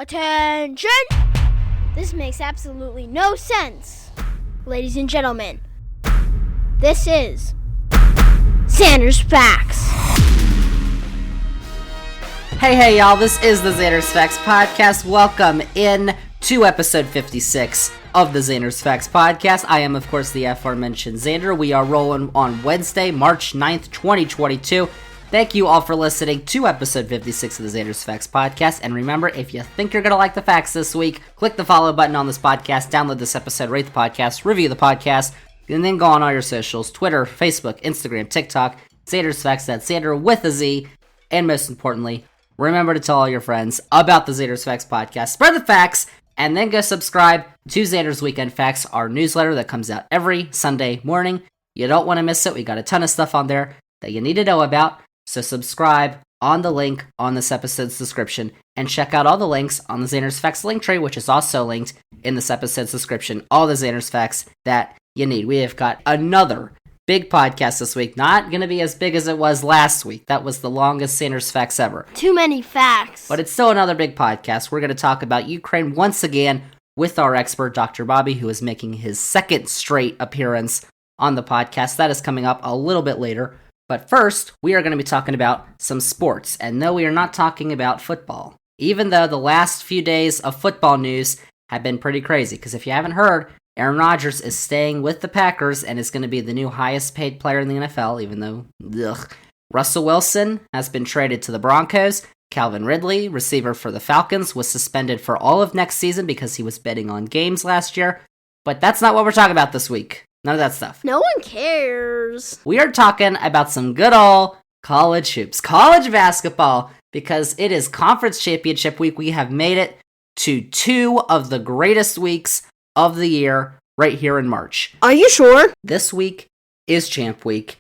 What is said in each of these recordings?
Attention! This makes absolutely no sense. Ladies and gentlemen, this is Zander's Facts. Hey, y'all, this is the Zander's Facts Podcast. Welcome in to episode 56 of the Zander's Facts Podcast. I am, of course, the aforementioned Zander. We are rolling on Wednesday, March 9th, 2022. Thank you all for listening to episode 56 of the Zander's Facts Podcast. And remember, if you think you're going to like the facts this week, click the follow button on this podcast, download this episode, rate the podcast, review the podcast, and then go on all your socials, Twitter, Facebook, Instagram, TikTok, Zander's Facts, that's Zander with a Z. And most importantly, remember to tell all your friends about the Zander's Facts Podcast. Spread the facts, and then go subscribe to Zander's Weekend Facts, our newsletter that comes out every Sunday morning. You don't want to miss it. We got a ton of stuff on there that you need to know about. So subscribe on the link on this episode's description, and check out all the links on the Zander's Facts link tree, which is also linked in this episode's description. All the Zander's Facts that you need. We have got another big podcast this week. Not going to be as big as it was last week. That was the longest Zander's Facts ever. Too many facts. But it's still another big podcast. We're going to talk about Ukraine once again with our expert, Dr. Bobby, who is making his second straight appearance on the podcast. That is coming up a little bit later. But first, we are going to be talking about some sports. And no, we are not talking about football. Even though the last few days of football news have been pretty crazy. Because if you haven't heard, Aaron Rodgers is staying with the Packers and is going to be the new highest paid player in the NFL, even though, Russell Wilson has been traded to the Broncos. Calvin Ridley, receiver for the Falcons, was suspended for all of next season because he was betting on games last year. But that's not what we're talking about this week. None of that stuff. No one cares. We are talking about some good old college hoops, college basketball, because it is conference championship week. We have made it to two of the greatest weeks of the year right here in March. Are you sure? This week is Champ Week.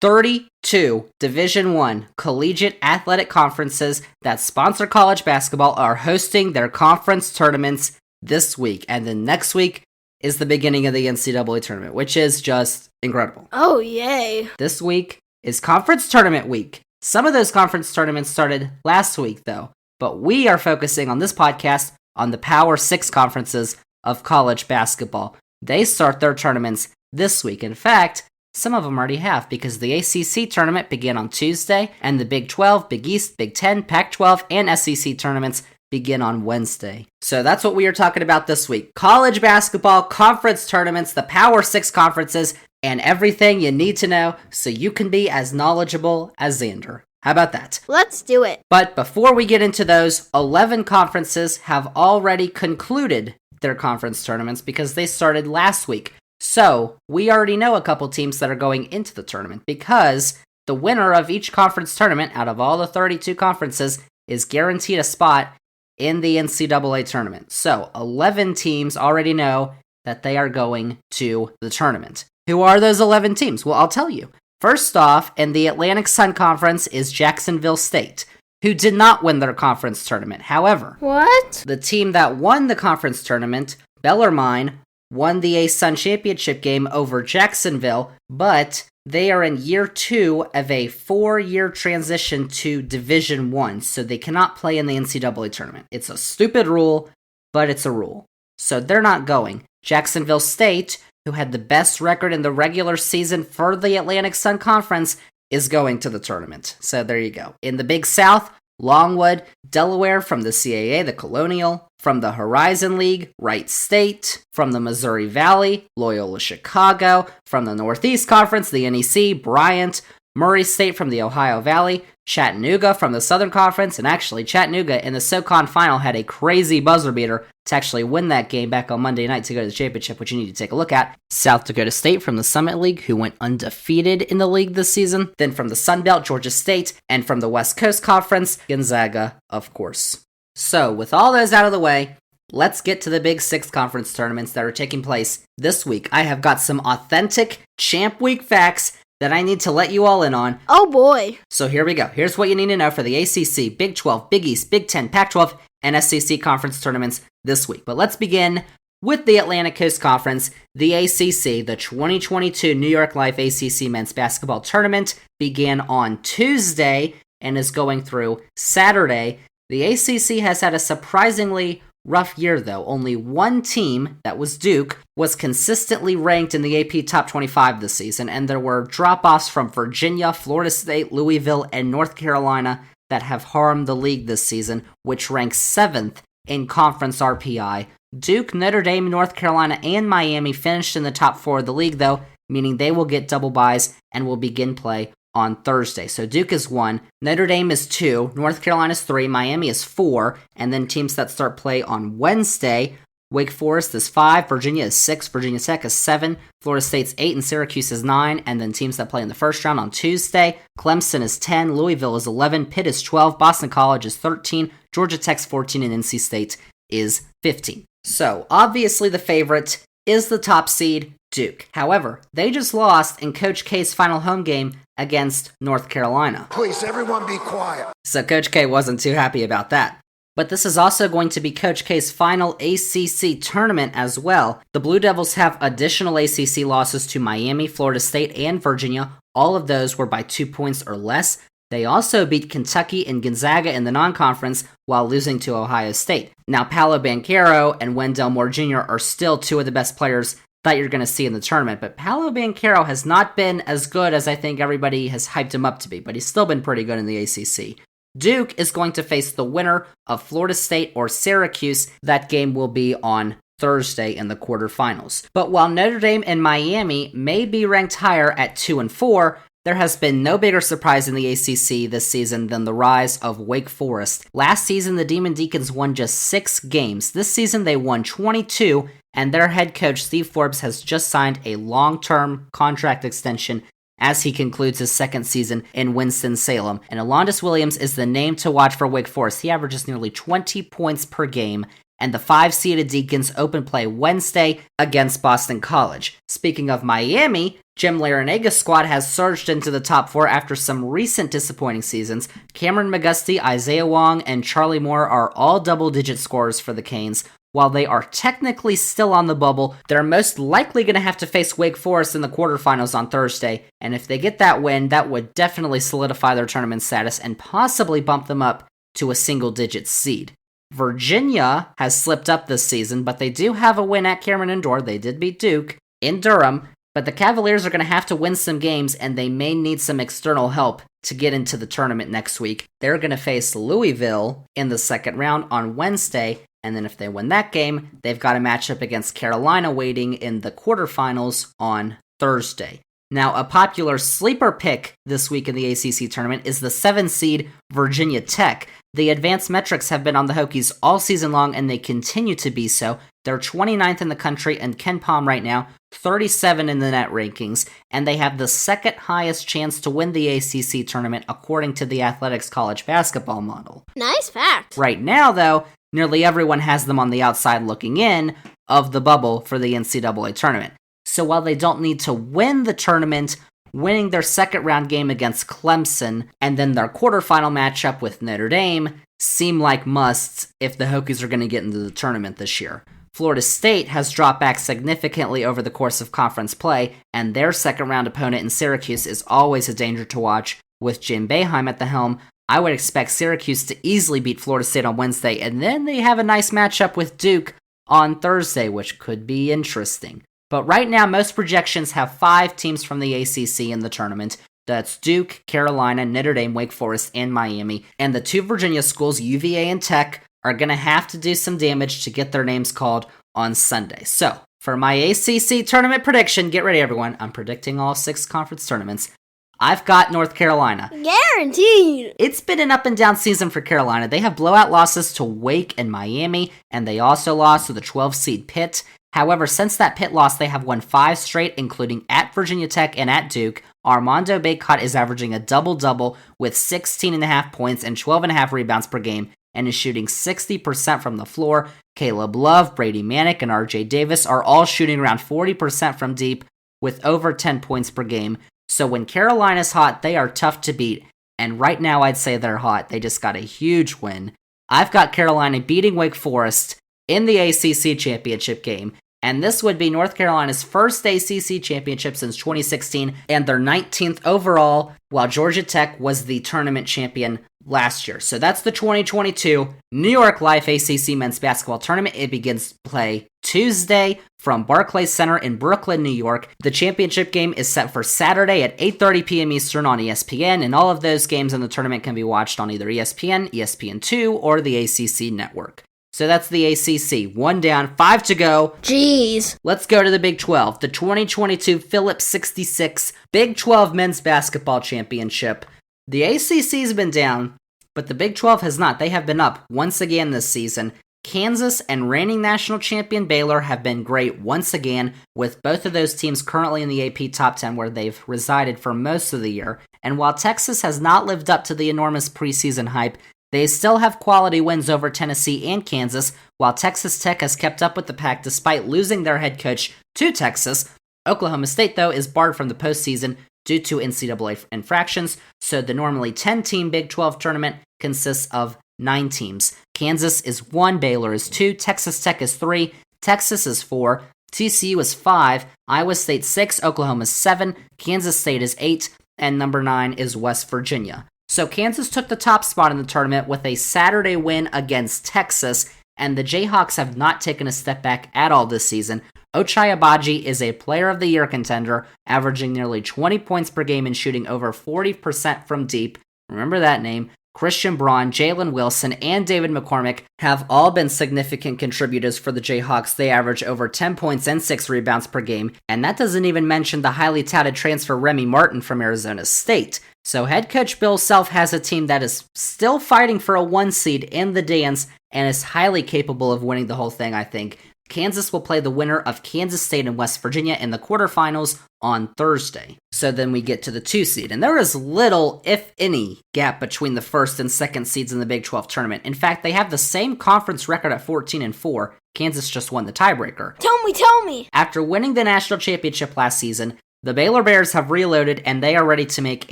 32 Division I collegiate athletic conferences that sponsor college basketball are hosting their conference tournaments this week. And then next week is the beginning of the NCAA tournament, which is just incredible. Oh, yay. This week is conference tournament week. Some of those conference tournaments started last week, though. But we are focusing on this podcast on the Power 6 conferences of college basketball. They start their tournaments this week. In fact, some of them already have, because the ACC tournament began on Tuesday, and the Big 12, Big East, Big 10, Pac-12, and SEC tournaments begin on Wednesday. So that's what we are talking about this week. College basketball, conference tournaments, the Power 6 conferences, and everything you need to know so you can be as knowledgeable as Zander. How about that? Let's do it. But before we get into those, 11 conferences have already concluded their conference tournaments because they started last week. So we already know a couple teams that are going into the tournament because the winner of each conference tournament out of all the 32 conferences is guaranteed a spot in the NCAA tournament. So 11 teams already know that they are going to the tournament. Who are those 11 teams? Well, I'll tell you. First off, in the Atlantic Sun Conference is Jacksonville State, who did not win their conference tournament. However, What? the team that won the conference tournament, Bellarmine, won the A-Sun championship game over Jacksonville, but they are in year 2 of a 4-year transition to Division I, so they cannot play in the NCAA tournament. It's a stupid rule, but it's a rule. So they're not going. Jacksonville State, who had the best record in the regular season for the Atlantic Sun Conference, is going to the tournament. So there you go. In the Big South, Longwood, Delaware from the CAA, the Colonial, from the Horizon League, Wright State, from the Missouri Valley, Loyola Chicago, from the Northeast Conference, the NEC, Bryant, Murray State from the Ohio Valley, Chattanooga from the Southern Conference, and actually Chattanooga in the SoCon final had a crazy buzzer beater to actually win that game back on Monday night to go to the championship, which you need to take a look at. South Dakota State from the Summit League, who went undefeated in the league this season. Then from the Sun Belt, Georgia State, and from the West Coast Conference, Gonzaga, of course. So, with all those out of the way, let's get to the Big 6 conference tournaments that are taking place this week. I have got some authentic Champ Week facts that I need to let you all in on. Oh boy. So here we go. Here's what you need to know for the ACC, Big 12, Big East, Big 10, Pac-12, and SEC conference tournaments this week. But let's begin with the Atlantic Coast Conference. The ACC, the 2022 New York Life ACC Men's Basketball Tournament, began on Tuesday and is going through Saturday. The ACC has had a surprisingly rough year, though. Only one team, that was Duke, was consistently ranked in the AP Top 25 this season, and there were drop-offs from Virginia, Florida State, Louisville, and North Carolina that have harmed the league this season, which ranks 7th in conference RPI. Duke, Notre Dame, North Carolina, and Miami finished in the top 4 of the league, though, meaning they will get double byes and will begin play on Thursday. So Duke is 1, Notre Dame is 2, North Carolina is 3, Miami is 4, and then teams that start play on Wednesday, Wake Forest is 5, Virginia is 6, Virginia Tech is 7, Florida State's 8, and Syracuse is 9, and then teams that play in the first round on Tuesday, Clemson is 10, Louisville is 11, Pitt is 12, Boston College is 13, Georgia Tech's 14, and NC State is 15. So, obviously the favorite is the top seed, Duke. However, they just lost in Coach K's final home game against North Carolina. Please, everyone be quiet. So Coach K wasn't too happy about that. But this is also going to be Coach K's final ACC tournament as well. The Blue Devils have additional ACC losses to Miami, Florida State, and Virginia. All of those were by 2 points or less. They also beat Kentucky and Gonzaga in the non-conference while losing to Ohio State. Now, Paolo Banchero and Wendell Moore Jr. are still 2 of the best players that you're going to see in the tournament, but Paolo Banchero has not been as good as I think everybody has hyped him up to be, but he's still been pretty good in the ACC. Duke is going to face the winner of Florida State or Syracuse. That game will be on Thursday in the quarterfinals. But while Notre Dame and Miami may be ranked higher at 2 and 4, there has been no bigger surprise in the ACC this season than the rise of Wake Forest. Last season, the Demon Deacons won just 6 games. This season, they won 22, and their head coach, Steve Forbes, has just signed a long-term contract extension as he concludes his second season in Winston-Salem. And Alondas Williams is the name to watch for Wake Forest. He averages nearly 20 points per game, and the 5-seeded Deacons open play Wednesday against Boston College. Speaking of Miami, Jim Laranaga's squad has surged into the top 4 after some recent disappointing seasons. Cameron McGusty, Isaiah Wong, and Charlie Moore are all double-digit scorers for the Canes. While they are technically still on the bubble, they're most likely going to have to face Wake Forest in the quarterfinals on Thursday, and if they get that win, that would definitely solidify their tournament status and possibly bump them up to a single-digit seed. Virginia has slipped up this season, but they do have a win at Cameron Indoor. They did beat Duke in Durham, but the Cavaliers are going to have to win some games, and they may need some external help to get into the tournament next week. They're going to face Louisville in the second round on Wednesday, and then if they win that game, they've got a matchup against Carolina waiting in the quarterfinals on Thursday. Now, a popular sleeper pick this week in the ACC tournament is the 7-seed Virginia Tech. The advanced metrics have been on the Hokies all season long, and they continue to be so. They're 29th in the country in Ken Palm right now, 37 in the net rankings, and they have the second highest chance to win the ACC tournament according to the Athletics College Basketball model. Nice fact. Right now, though, nearly everyone has them on the outside looking in of the bubble for the NCAA tournament. So while they don't need to win the tournament, winning their second round game against Clemson and then their quarterfinal matchup with Notre Dame seem like musts if the Hokies are going to get into the tournament this year. Florida State has dropped back significantly over the course of conference play, and their second round opponent in Syracuse is always a danger to watch. With Jim Boeheim at the helm, I would expect Syracuse to easily beat Florida State on Wednesday, and then they have a nice matchup with Duke on Thursday, which could be interesting. But right now, most projections have 5 teams from the ACC in the tournament. That's Duke, Carolina, Notre Dame, Wake Forest, and Miami. And the 2 Virginia schools, UVA and Tech, are going to have to do some damage to get their names called on Sunday. So, for my ACC tournament prediction, get ready everyone, I'm predicting all 6 conference tournaments. I've got North Carolina. Guaranteed. It's been an up and down season for Carolina. They have blowout losses to Wake and Miami, and they also lost to the 12-seed Pitt. However, since that Pitt loss, they have won 5 straight, including at Virginia Tech and at Duke. Armando Bacot is averaging a double-double with 16.5 points and 12.5 rebounds per game, and is shooting 60% from the floor. Caleb Love, Brady Manick, and RJ Davis are all shooting around 40% from deep with over 10 points per game. So when Carolina's hot, they are tough to beat. And right now, I'd say they're hot. They just got a huge win. I've got Carolina beating Wake Forest in the ACC championship game. And this would be North Carolina's first ACC championship since 2016 and their 19th overall, while Georgia Tech was the tournament champion last year. So that's the 2022 New York Life ACC men's basketball tournament. It begins play Tuesday from Barclays Center in Brooklyn, New York. The championship game is set for Saturday at 8:30 p.m. Eastern on ESPN, and all of those games in the tournament can be watched on either ESPN, ESPN2, or the ACC network. So that's the ACC. 1 down, 5 to go. Jeez. Let's go to the Big 12. The 2022 Phillips 66 Big 12 Men's Basketball Championship. The ACC's been down, but the Big 12 has not. They have been up once again this season. Kansas and reigning national champion Baylor have been great once again, with both of those teams currently in the AP Top 10 where they've resided for most of the year. And while Texas has not lived up to the enormous preseason hype, they still have quality wins over Tennessee and Kansas, while Texas Tech has kept up with the pack despite losing their head coach to Texas. Oklahoma State, though, is barred from the postseason due to NCAA infractions, so the normally 10-team Big 12 tournament consists of 9 teams. Kansas is 1, Baylor is 2, Texas Tech is 3, Texas is 4, TCU is 5, Iowa State 6, Oklahoma 7, Kansas State is 8, and number 9 is West Virginia. So Kansas took the top spot in the tournament with a Saturday win against Texas, and the Jayhawks have not taken a step back at all this season. Ochai Agbaji is a Player of the Year contender, averaging nearly 20 points per game and shooting over 40% from deep. Remember that name. Christian Braun, Jalen Wilson, and David McCormick have all been significant contributors for the Jayhawks. They average over 10 points and 6 rebounds per game, and that doesn't even mention the highly touted transfer Remy Martin from Arizona State. So head coach Bill Self has a team that is still fighting for a 1 seed in the dance and is highly capable of winning the whole thing, I think. Kansas will play the winner of Kansas State and West Virginia in the quarterfinals on Thursday. So then we get to the 2 seed, and there is little, if any, gap between the 1st and 2nd seeds in the Big 12 tournament. In fact, they have the same conference record at 14-4. Kansas just won the tiebreaker. Tell me! After winning the national championship last season, the Baylor Bears have reloaded and they are ready to make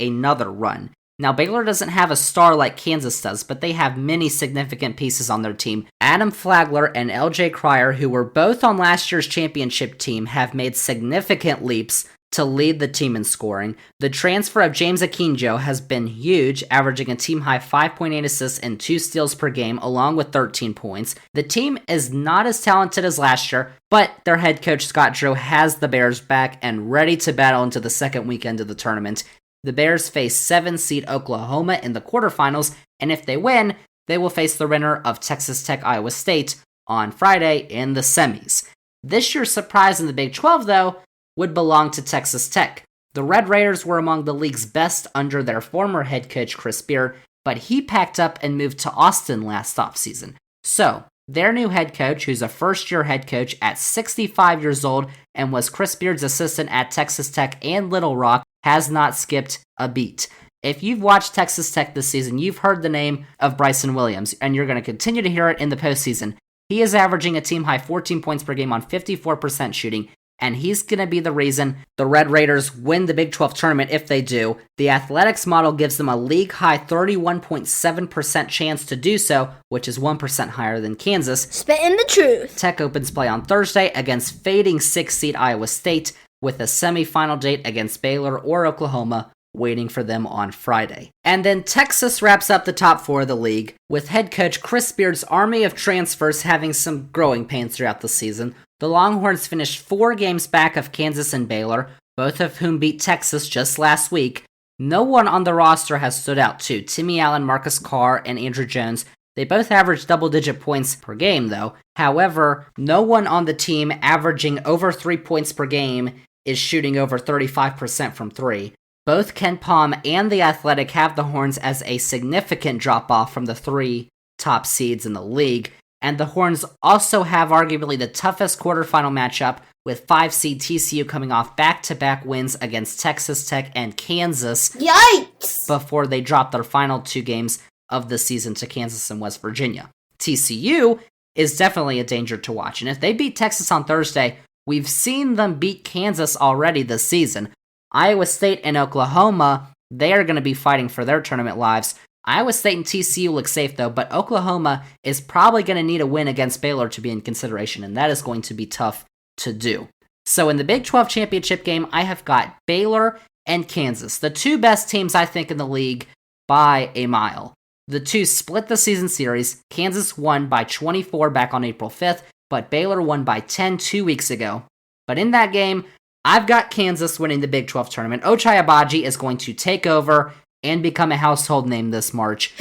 another run. Now, Baylor doesn't have a star like Kansas does, but they have many significant pieces on their team. Adam Flagler and LJ Cryer, who were both on last year's championship team, have made significant leaps to lead the team in scoring. The transfer of James Akinjo has been huge, averaging a team-high 5.8 assists and 2 steals per game, along with 13 points. The team is not as talented as last year, but their head coach Scott Drew has the Bears back and ready to battle into the second weekend of the tournament. The Bears face 7-seed Oklahoma in the quarterfinals, and if they win, they will face the winner of Texas Tech Iowa State on Friday in the semis. This year's surprise in the Big 12, though, would belong to Texas Tech. The Red Raiders were among the league's best under their former head coach Chris Beard, but he packed up and moved to Austin last offseason. So, their new head coach, who's a first-year head coach at 65 years old and was Chris Beard's assistant at Texas Tech and Little Rock, has not skipped a beat. If you've watched Texas Tech this season, you've heard the name of Bryson Williams, and you're going to continue to hear it in the postseason. He is averaging a team-high 14 points per game on 54% shooting, and he's going to be the reason the Red Raiders win the Big 12 tournament if they do. The Athletics model gives them a league-high 31.7% chance to do so, which is 1% higher than Kansas. Spitting the truth. Tech opens play on Thursday against fading 6th-seed Iowa State, with a semifinal date against Baylor or Oklahoma waiting for them on Friday. And then Texas wraps up the top 4 of the league, with head coach Chris Beard's army of transfers having some growing pains throughout the season. The Longhorns finished 4 games back of Kansas and Baylor, both of whom beat Texas just last week. No one on the roster has stood out too. Timmy Allen, Marcus Carr, and Andrew Jones, they both average double-digit points per game though. However, no one on the team averaging over 3 points per game is shooting over 35% from 3. Both Ken Palm and The Athletic have the Horns as a significant drop-off from the 3 top seeds in the league, and the Horns also have arguably the toughest quarterfinal matchup, with 5-seed TCU coming off back-to-back wins against Texas Tech and Kansas. Yikes! Before they drop their final 2 games of the season to Kansas and West Virginia. TCU is definitely a danger to watch, and if they beat Texas on Thursday, we've seen them beat Kansas already this season. Iowa State and Oklahoma, they are going to be fighting for their tournament lives. Iowa State and TCU look safe though, but Oklahoma is probably going to need a win against Baylor to be in consideration, and that is going to be tough to do. So in the Big 12 championship game, I have got Baylor and Kansas, the two best teams I think in the league by a mile. The two split the season series. Kansas won by 24 back on April 5th, but Baylor won by 10 2 weeks ago. But in that game, I've got Kansas winning the Big 12 tournament. Ochai Agbaji is going to take over and become a household name this March.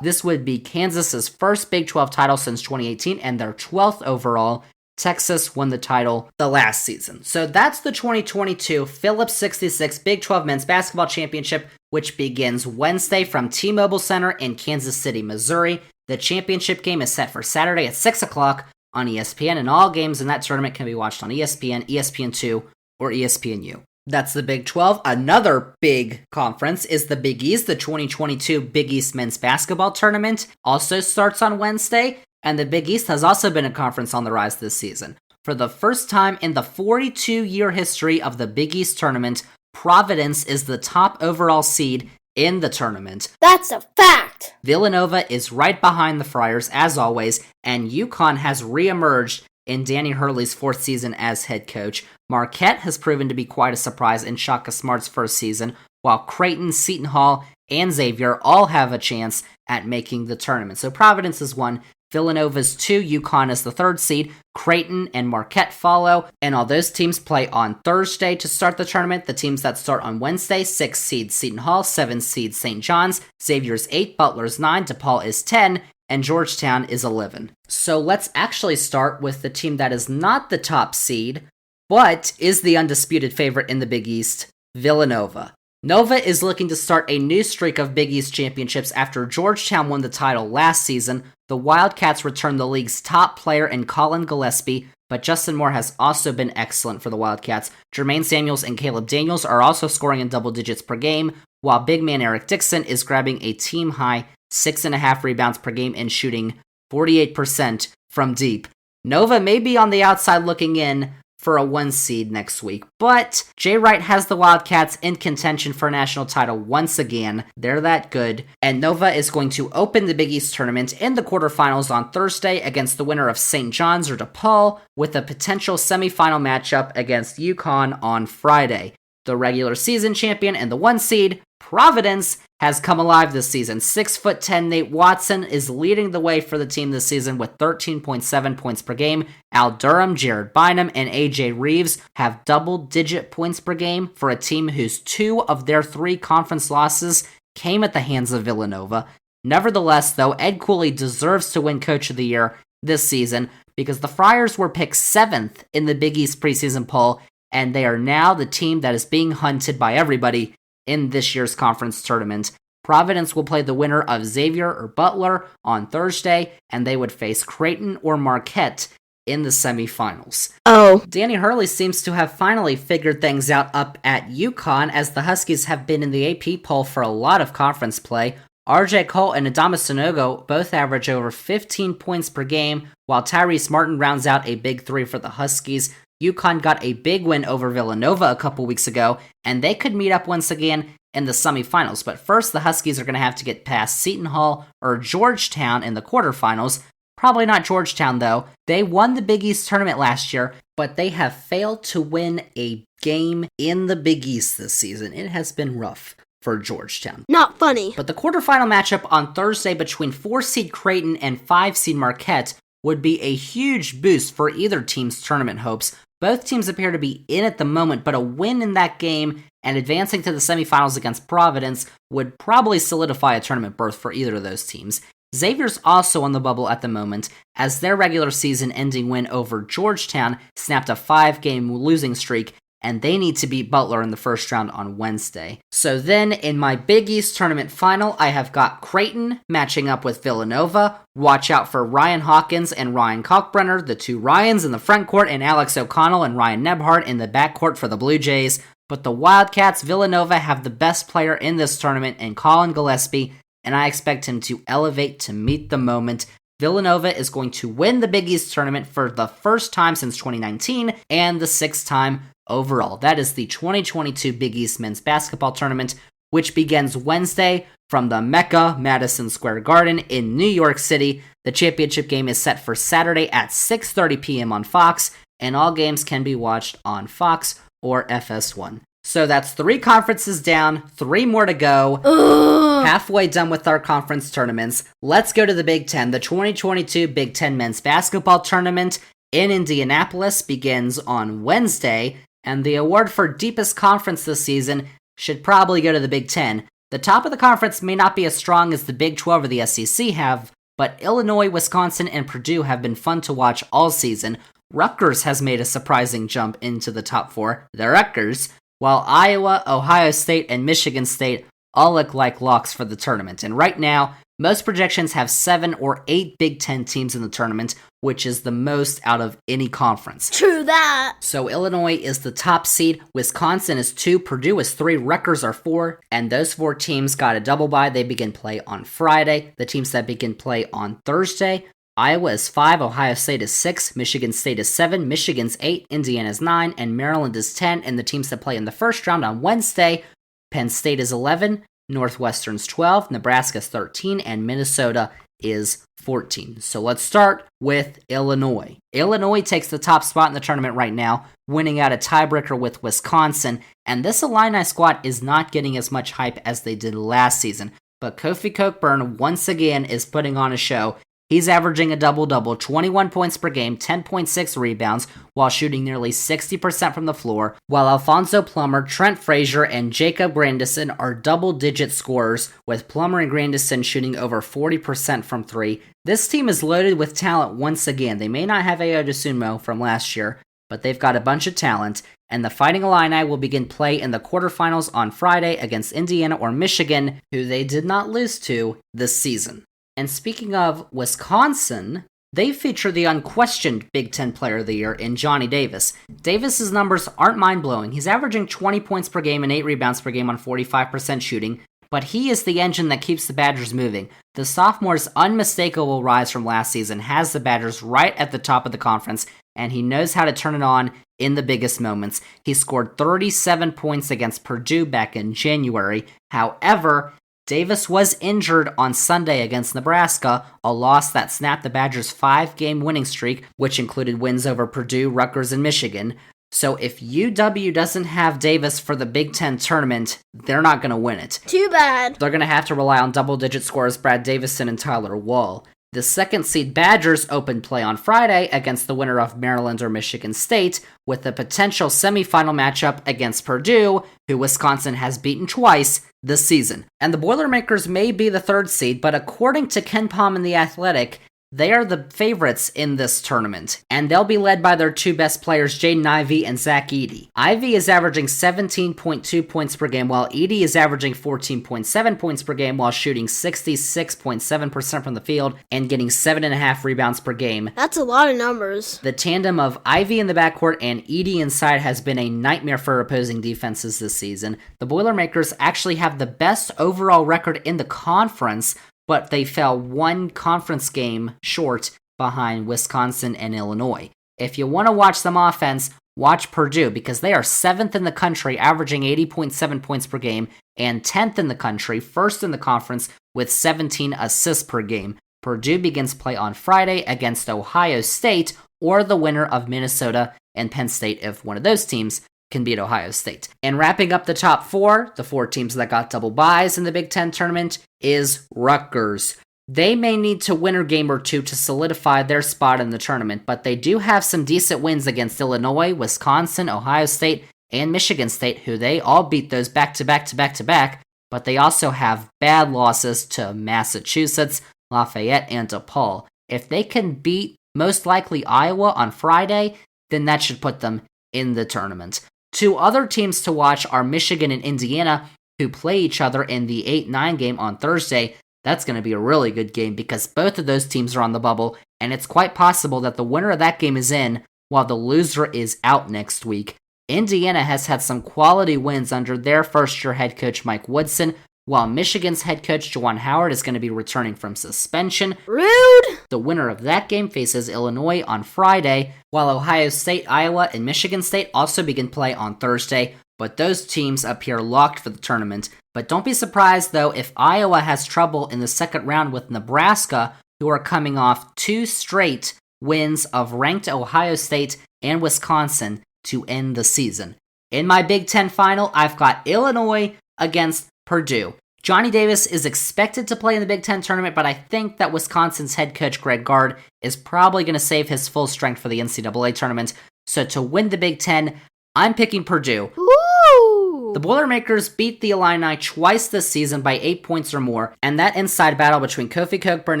This would be Kansas's first Big 12 title since 2018 and their 12th overall. Texas won the title the last season. So that's the 2022 Phillips 66 Big 12 Men's Basketball Championship, which begins Wednesday from T-Mobile Center in Kansas City, Missouri. The championship game is set for Saturday at 6 o'clock on ESPN, and all games in that tournament can be watched on ESPN, ESPN2, or ESPNU. That's the Big 12. Another big conference is the Big East. The 2022 Big East Men's Basketball Tournament also starts on Wednesday, and the Big East has also been a conference on the rise this season. For the first time in the 42-year history of the Big East Tournament, Providence is the top overall seed in the tournament. That's a fact! Villanova is right behind the Friars, as always, and UConn has reemerged in Danny Hurley's fourth season as head coach. Marquette has proven to be quite a surprise in Shaka Smart's first season, while Creighton, Seton Hall, and Xavier all have a chance at making the tournament. So Providence is one, Villanova's 2, UConn is the 3rd seed, Creighton and Marquette follow, and all those teams play on Thursday to start the tournament. The teams that start on Wednesday, 6 seed Seton Hall, 7 seed St. John's, Xavier's 8, Butler's 9, DePaul is 10, and Georgetown is 11. So let's actually start with the team that is not the top seed, but is the undisputed favorite in the Big East, Villanova. Nova is looking to start a new streak of Big East championships after Georgetown won the title last season. The Wildcats returned the league's top player in Colin Gillespie, but Justin Moore has also been excellent for the Wildcats. Jermaine Samuels and Caleb Daniels are also scoring in double digits per game, while big man Eric Dixon is grabbing a team-high 6.5 rebounds per game and shooting 48% from deep. Nova may be on the outside looking in for a 1 seed next week, but Jay Wright has the Wildcats in contention for a national title once again. They're that good, and Nova is going to open the Big East tournament in the quarterfinals on Thursday against the winner of St. John's or DePaul, with a potential semifinal matchup against UConn on Friday. The regular season champion and the 1 seed, Providence, has come alive this season. 6'10" Nate Watson is leading the way for the team this season with 13.7 points per game. Al Durham, Jared Bynum, and AJ Reeves have double-digit points per game for a team whose 2 of their 3 conference losses came at the hands of Villanova. Nevertheless, though, Ed Cooley deserves to win Coach of the Year this season because the Friars were picked 7th in the Big East preseason poll, and they are now the team that is being hunted by everybody in this year's conference tournament. Providence will play the winner of Xavier or Butler on Thursday, and they would face Creighton or Marquette in the semifinals. Oh. Danny Hurley seems to have finally figured things out up at UConn, as the Huskies have been in the AP poll for a lot of conference play. RJ Cole and Adama Sanogo both average over 15 points per game, while Tyrese Martin rounds out a big 3 for the Huskies. UConn got a big win over Villanova a couple weeks ago, and they could meet up once again in the semifinals. But first, the Huskies are going to have to get past Seton Hall or Georgetown in the quarterfinals. Probably not Georgetown, though. They won the Big East tournament last year, but they have failed to win a game in the Big East this season. It has been rough for Georgetown. Not funny. But the quarterfinal matchup on Thursday between 4-seed Creighton and 5-seed Marquette would be a huge boost for either team's tournament hopes. Both teams appear to be in at the moment, but a win in that game and advancing to the semifinals against Providence would probably solidify a tournament berth for either of those teams. Xavier's also on the bubble at the moment, as their regular season-ending win over Georgetown snapped a 5-game losing streak, and they need to beat Butler in the first round on Wednesday. So then, in my Big East tournament final, I have got Creighton matching up with Villanova. Watch out for Ryan Hawkins and Ryan Kalkbrenner, the 2 Ryans in the front court, and Alex O'Connell and Ryan Nebhart in the backcourt for the Blue Jays. But the Wildcats, Villanova, have the best player in this tournament in Colin Gillespie, and I expect him to elevate to meet the moment. Villanova is going to win the Big East tournament for the first time since 2019, and the 6th time overall. That is the 2022 Big East Men's Basketball Tournament, which begins Wednesday from the Mecca, Madison Square Garden in New York City. The championship game is set for Saturday at 6:30 p.m. on Fox. and all games can be watched on Fox or FS1. So that's 3 conferences down, 3 more to go. Ugh. Halfway done with our conference tournaments. Let's go to the Big Ten. The 2022 Big Ten Men's Basketball Tournament in Indianapolis begins on Wednesday, and the award for deepest conference this season should probably go to the Big Ten. The top of the conference may not be as strong as the Big 12 or the SEC have, but Illinois, Wisconsin, and Purdue have been fun to watch all season. Rutgers has made a surprising jump into the top 4, the Rutgers, while Iowa, Ohio State, and Michigan State all look like locks for the tournament. And right now, most projections have 7 or 8 Big Ten teams in the tournament, which is the most out of any conference. True that. So Illinois is the top seed, Wisconsin is 2, Purdue is 3, Rutgers are 4, and those 4 teams got a double bye. They begin play on Friday. The teams that begin play on Thursday, Iowa is 5, Ohio State is 6, Michigan State is 7, Michigan's 8, Indiana's 9, and Maryland is 10, and the teams that play in the first round on Wednesday, Penn State is 11, Northwestern's 12, Nebraska's 13, and Minnesota is 14. So let's start with Illinois. Illinois takes the top spot in the tournament right now, winning out a tiebreaker with Wisconsin, and this Illini squad is not getting as much hype as they did last season, but Kofi Cockburn once again is putting on a show. He's averaging a double-double, 21 points per game, 10.6 rebounds, while shooting nearly 60% from the floor, while Alfonso Plummer, Trent Frazier, and Jacob Grandison are double-digit scorers, with Plummer and Grandison shooting over 40% from 3. This team is loaded with talent once again. They may not have Ayo Dosunmu from last year, but they've got a bunch of talent, and the Fighting Illini will begin play in the quarterfinals on Friday against Indiana or Michigan, who they did not lose to this season. And speaking of Wisconsin, they feature the unquestioned Big Ten Player of the Year in Johnny Davis. Davis's numbers aren't mind-blowing. He's averaging 20 points per game and 8 rebounds per game on 45% shooting, but he is the engine that keeps the Badgers moving. The sophomore's unmistakable rise from last season has the Badgers right at the top of the conference, and he knows how to turn it on in the biggest moments. He scored 37 points against Purdue back in January. However, Davis was injured on Sunday against Nebraska, a loss that snapped the Badgers' 5-game winning streak, which included wins over Purdue, Rutgers, and Michigan. So if UW doesn't have Davis for the Big Ten tournament, they're not going to win it. Too bad. They're going to have to rely on double-digit scorers Brad Davison and Tyler Wall. The second-seed Badgers open play on Friday against the winner of Maryland or Michigan State, with a potential semifinal matchup against Purdue, who Wisconsin has beaten twice this season. And the Boilermakers may be the third seed, but according to Ken Pom and The Athletic, they are the favorites in this tournament, and they'll be led by their 2 best players, Jaden Ivey and Zach Edey. Ivey is averaging 17.2 points per game, while Edey is averaging 14.7 points per game while shooting 66.7% from the field and getting 7.5 rebounds per game. That's a lot of numbers. The tandem of Ivey in the backcourt and Edey inside has been a nightmare for opposing defenses this season. The Boilermakers actually have the best overall record in the conference, but they fell 1 conference game short behind Wisconsin and Illinois. If you want to watch some offense, watch Purdue, because they are 7th in the country, averaging 80.7 points per game, and 10th in the country, first in the conference, with 17 assists per game. Purdue begins play on Friday against Ohio State, or the winner of Minnesota and Penn State if one of those teams can beat Ohio State. And wrapping up the top 4, the 4 teams that got double byes in the Big Ten tournament, is Rutgers. They may need to win a game or 2 to solidify their spot in the tournament, but they do have some decent wins against Illinois, Wisconsin, Ohio State, and Michigan State, who they all beat those back-to-back, but they also have bad losses to Massachusetts, Lafayette, and DePaul. If they can beat, most likely, Iowa on Friday, then that should put them in the tournament. 2 other teams to watch are Michigan and Indiana, who play each other in the 8-9 game on Thursday. That's going to be a really good game because both of those teams are on the bubble, and it's quite possible that the winner of that game is in, while the loser is out next week. Indiana has had some quality wins under their first-year head coach Mike Woodson, while Michigan's head coach Juwan Howard is going to be returning from suspension. Rude! The winner of that game faces Illinois on Friday, while Ohio State, Iowa, and Michigan State also begin play on Thursday, but those teams appear locked for the tournament. But don't be surprised, though, if Iowa has trouble in the second round with Nebraska, who are coming off 2 straight wins of ranked Ohio State and Wisconsin to end the season. In my Big Ten final, I've got Illinois against Purdue. Johnny Davis is expected to play in the Big Ten tournament, but I think that Wisconsin's head coach Greg Gard is probably going to save his full strength for the NCAA tournament. So to win the Big Ten, I'm picking Purdue. Ooh. The Boilermakers beat the Illini twice this season by 8 points or more, and that inside battle between Kofi Cockburn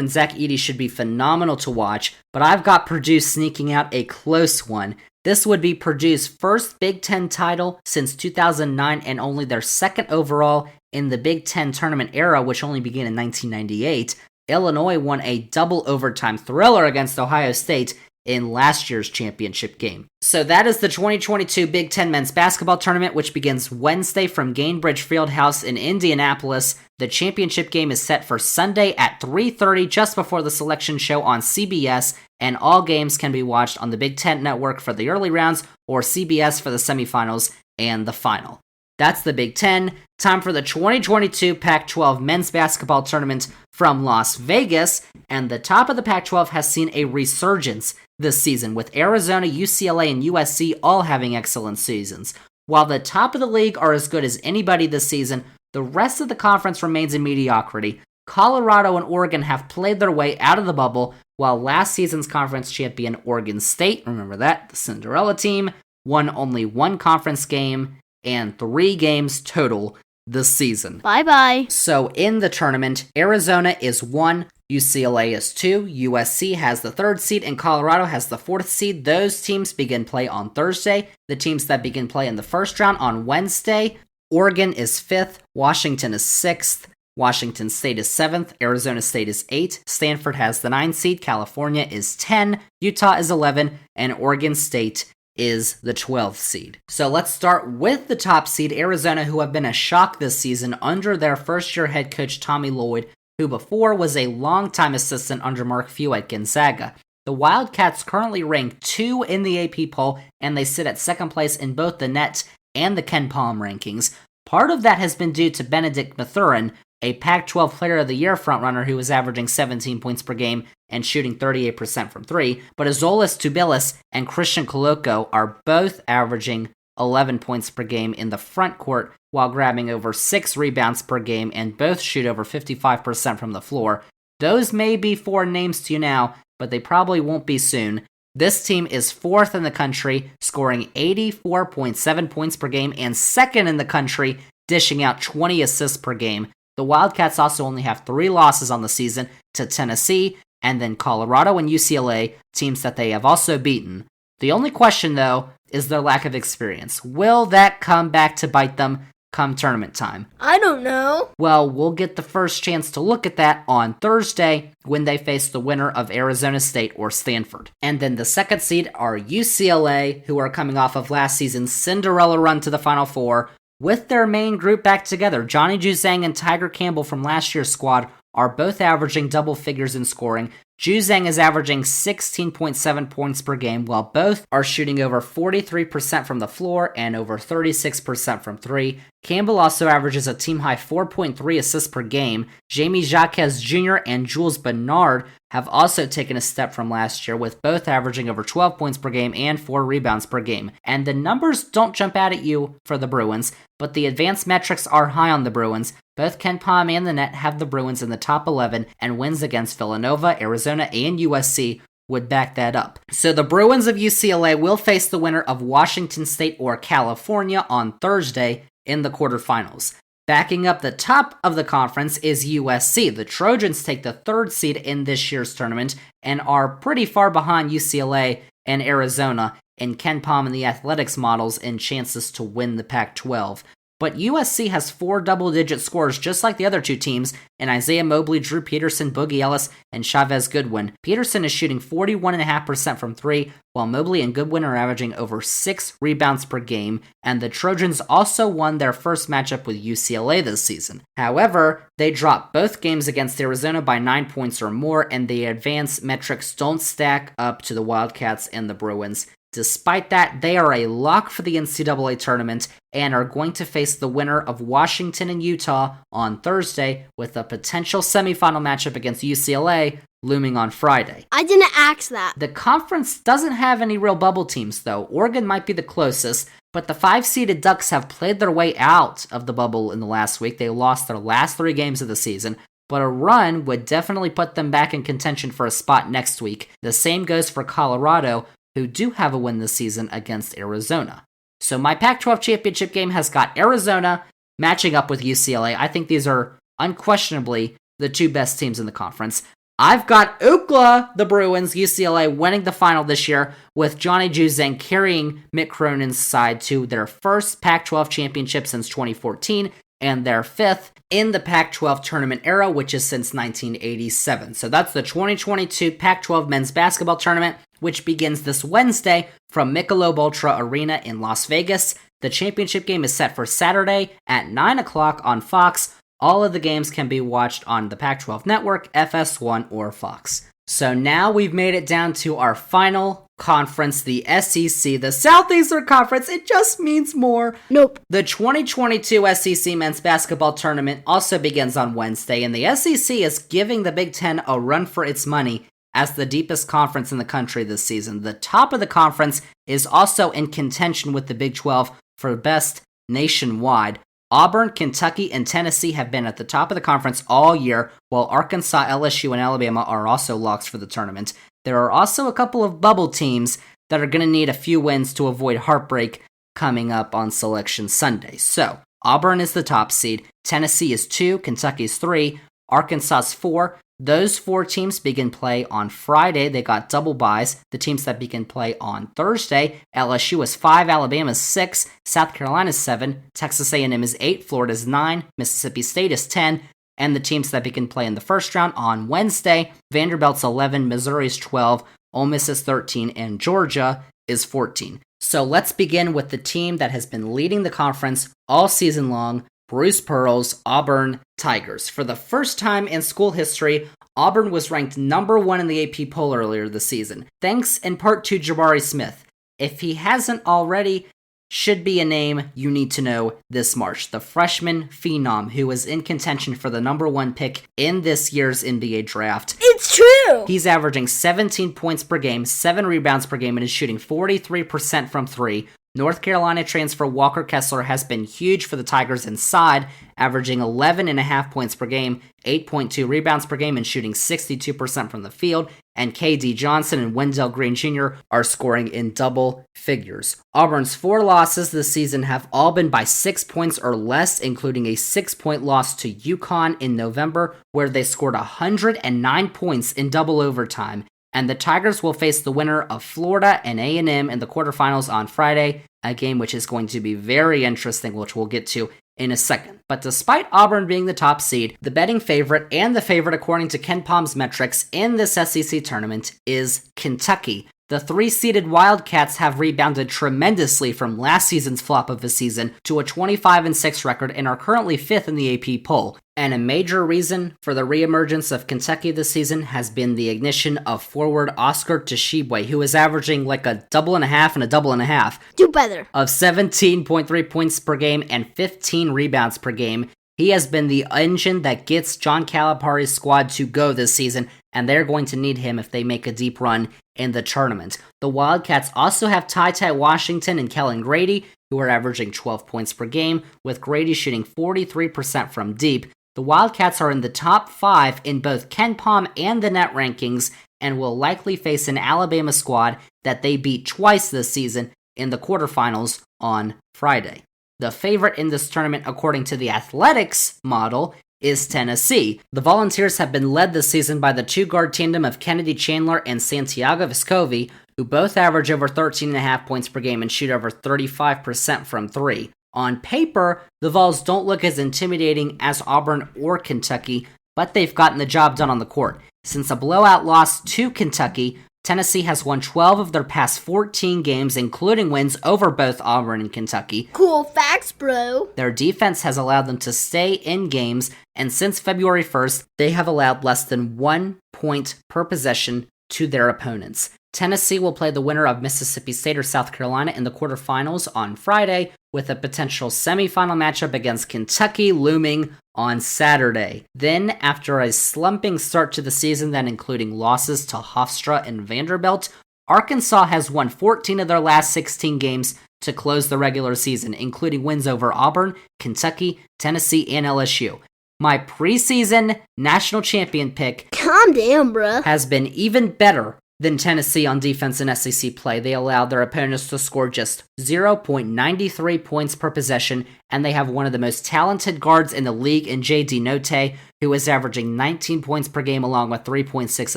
and Zach Edey should be phenomenal to watch, but I've got Purdue sneaking out a close one. This would be Purdue's first Big Ten title since 2009 and only their second overall in the Big Ten tournament era, which only began in 1998. Illinois won a double overtime thriller against Ohio State in last year's championship game. So that is the 2022 Big Ten men's basketball tournament, which begins Wednesday from Gainbridge Fieldhouse in Indianapolis. The championship game is set for Sunday at 3:30, just before the selection show on CBS, and all games can be watched on the Big Ten Network for the early rounds or CBS for the semifinals and the final. That's the Big Ten. Time for the 2022 Pac-12 men's basketball tournament from Las Vegas, and the top of the Pac-12 has seen a resurgence this season, with Arizona, UCLA, and USC all having excellent seasons. While the top of the league are as good as anybody this season, the rest of the conference remains in mediocrity. Colorado and Oregon have played their way out of the bubble, while last season's conference champion Oregon State, remember that, the Cinderella team, won only one conference game and 3 games total this season. Bye-bye. So in the tournament, Arizona is 1, UCLA is 2, USC has the 3rd seed, and Colorado has the 4th seed. Those teams begin play on Thursday. The teams that begin play in the first round on Wednesday. Oregon is 5th, Washington is 6th, Washington State is 7th, Arizona State is 8, Stanford has the 9th seed, California is 10, Utah is 11, and Oregon State is the 12th seed. So let's start with the top seed, Arizona, who have been a shock this season under their first-year head coach Tommy Lloyd, who before was a longtime assistant under Mark Few at Gonzaga. The Wildcats currently rank 2 in the AP poll, and they sit at 2nd place in both the net and the Ken Palm rankings. Part of that has been due to Benedict Mathurin, a Pac-12 Player of the Year frontrunner who was averaging 17 points per game and shooting 38% from 3, but Azolis Tubelis and Christian Koloko are both averaging 11 points per game in the front court while grabbing over 6 rebounds per game, and both shoot over 55% from the floor. Those may be foreign names to you now, but they probably won't be soon. This team is 4th in the country, scoring 84.7 points per game, and 2nd in the country, dishing out 20 assists per game. The Wildcats also only have 3 losses on the season to Tennessee, and then Colorado and UCLA, teams that they have also beaten. The only question, though, is their lack of experience. Will that come back to bite them come tournament time? I don't know. Well, we'll get the first chance to look at that on Thursday when they face the winner of Arizona State or Stanford. And then the 2nd seed are UCLA, who are coming off of last season's Cinderella run to the Final Four. With their main group back together, Johnny Juzang and Tiger Campbell from last year's squad are both averaging double figures in scoring. Juzang is averaging 16.7 points per game, while both are shooting over 43% from the floor and over 36% from 3. Campbell also averages a team-high 4.3 assists per game. Jamie Jacques Jr. and Jules Bernard have also taken a step from last year, with both averaging over 12 points per game and 4 rebounds per game. And the numbers don't jump out at you for the Bruins, but the advanced metrics are high on the Bruins. Both Ken Palm and the Net have the Bruins in the top 11, and wins against Villanova, Arizona, and USC would back that up. So the Bruins of UCLA will face the winner of Washington State or California on Thursday in the quarterfinals. Backing up the top of the conference is USC. The Trojans take the 3rd seed in this year's tournament and are pretty far behind UCLA and Arizona in Ken Palm and the Athletics models in chances to win the Pac-12. But USC has 4 double-digit scores just like the other 2 teams in Isaiah Mobley, Drew Peterson, Boogie Ellis, and Chavez Goodwin. Peterson is shooting 41.5% from 3, while Mobley and Goodwin are averaging over 6 rebounds per game, and the Trojans also won their first matchup with UCLA this season. However, they dropped both games against Arizona by 9 points or more, and the advanced metrics don't stack up to the Wildcats and the Bruins. Despite that, they are a lock for the NCAA tournament and are going to face the winner of Washington and Utah on Thursday, with a potential semifinal matchup against UCLA looming on Friday. I didn't ask that. The conference doesn't have any real bubble teams, though. Oregon might be the closest, but the 5-seeded Ducks have played their way out of the bubble in the last week. They lost their last 3 games of the season, but a run would definitely put them back in contention for a spot next week. The same goes for Colorado, who do have a win this season against Arizona. So my Pac-12 championship game has got Arizona matching up with UCLA. I think these are unquestionably the 2 best teams in the conference. I've got UCLA, the Bruins, UCLA winning the final this year, with Johnny Juzang carrying Mick Cronin's side to their first Pac-12 championship since 2014 and their 5th in the Pac-12 tournament era, which is since 1987. So that's the 2022 Pac-12 men's basketball tournament, which begins this Wednesday from Michelob Ultra Arena in Las Vegas. The championship game is set for Saturday at 9 o'clock on Fox. All of the games can be watched on the Pac-12 Network, FS1, or Fox. So now we've made it down to our final conference, the SEC, the Southeastern Conference. It just means more. Nope. The 2022 SEC men's basketball tournament also begins on Wednesday, and the SEC is giving the Big Ten a run for its money as the deepest conference in the country this season. The top of the conference is also in contention with the Big 12 for best nationwide. Auburn, Kentucky, and Tennessee have been at the top of the conference all year, while Arkansas, LSU, and Alabama are also locks for the tournament. There are also a couple of bubble teams that are going to need a few wins to avoid heartbreak coming up on Selection Sunday. So, Auburn is the top seed, Tennessee is 2, Kentucky is 3, Arkansas is 4. Those 4 teams begin play on Friday. They got double byes. The teams that begin play on Thursday, LSU is 5, Alabama is 6, South Carolina is 7, Texas A&M is 8, Florida is 9, Mississippi State is 10, and the teams that begin play in the first round on Wednesday, Vanderbilt's 11, Missouri is 12, Ole Miss is 13, and Georgia is 14. So let's begin with the team that has been leading the conference all season long, Bruce Pearl's Auburn Tigers. For the first time in school history, Auburn was ranked number 1 in the AP poll earlier this season, thanks in part to Jabari Smith. If he hasn't already, should be a name you need to know this March. The freshman phenom who was in contention for the number 1 pick in this year's NBA draft. It's true! He's averaging 17 points per game, 7 rebounds per game, and is shooting 43% from 3. North Carolina transfer Walker Kessler has been huge for the Tigers inside, averaging 11.5 points per game, 8.2 rebounds per game, and shooting 62% from the field. And KD Johnson and Wendell Green Jr. are scoring in double figures. Auburn's 4 losses this season have all been by 6 points or less, including a 6-point loss to UConn in November, where they scored 109 points in double overtime. And the Tigers will face the winner of Florida and A&M in the quarterfinals on Friday, a game which is going to be very interesting, which we'll get to in a second. But despite Auburn being the top seed, the betting favorite and the favorite according to Ken Palm's metrics in this SEC tournament is Kentucky. The 3-seeded Wildcats have rebounded tremendously from last season's flop of a season to a 25-6 record and are currently 5th in the AP poll. And a major reason for the reemergence of Kentucky this season has been the ignition of forward Oscar Tshiebwe, who is averaging like a double and a half and a double and a half. Do better. Of 17.3 points per game and 15 rebounds per game. He has been the engine that gets John Calipari's squad to go this season, and they're going to need him if they make a deep run in the tournament. The Wildcats also have Ty Washington and Kellen Grady, who are averaging 12 points per game, with Grady shooting 43% from deep. The Wildcats are in the top 5 in both Ken Palm and the net rankings, and will likely face an Alabama squad that they beat twice this season in the quarterfinals on Friday. The favorite in this tournament, according to the Athletics model, is Tennessee. The Volunteers have been led this season by the 2-guard tandem of Kennedy Chandler and Santiago Vescovi, who both average over 13.5 points per game and shoot over 35% from 3. On paper, the Vols don't look as intimidating as Auburn or Kentucky, but they've gotten the job done on the court. Since a blowout loss to Kentucky, Tennessee has won 12 of their past 14 games, including wins over both Auburn and Kentucky. Cool facts, bro. Their defense has allowed them to stay in games, and since February 1st, they have allowed less than 1 point per possession to their opponents. Tennessee will play the winner of Mississippi State or South Carolina in the quarterfinals on Friday, with a potential semifinal matchup against Kentucky looming on Saturday. Then, after a slumping start to the season that including losses to Hofstra and Vanderbilt, Arkansas has won 14 of their last 16 games to close the regular season, including wins over Auburn, Kentucky, Tennessee, and LSU. My preseason national champion pick, Calm down, bruh, has been even better than Tennessee on defense in SEC play. They allowed their opponents to score just 0.93 points per possession, and they have one of the most talented guards in the league in J.D. Notae, who is averaging 19 points per game along with 3.6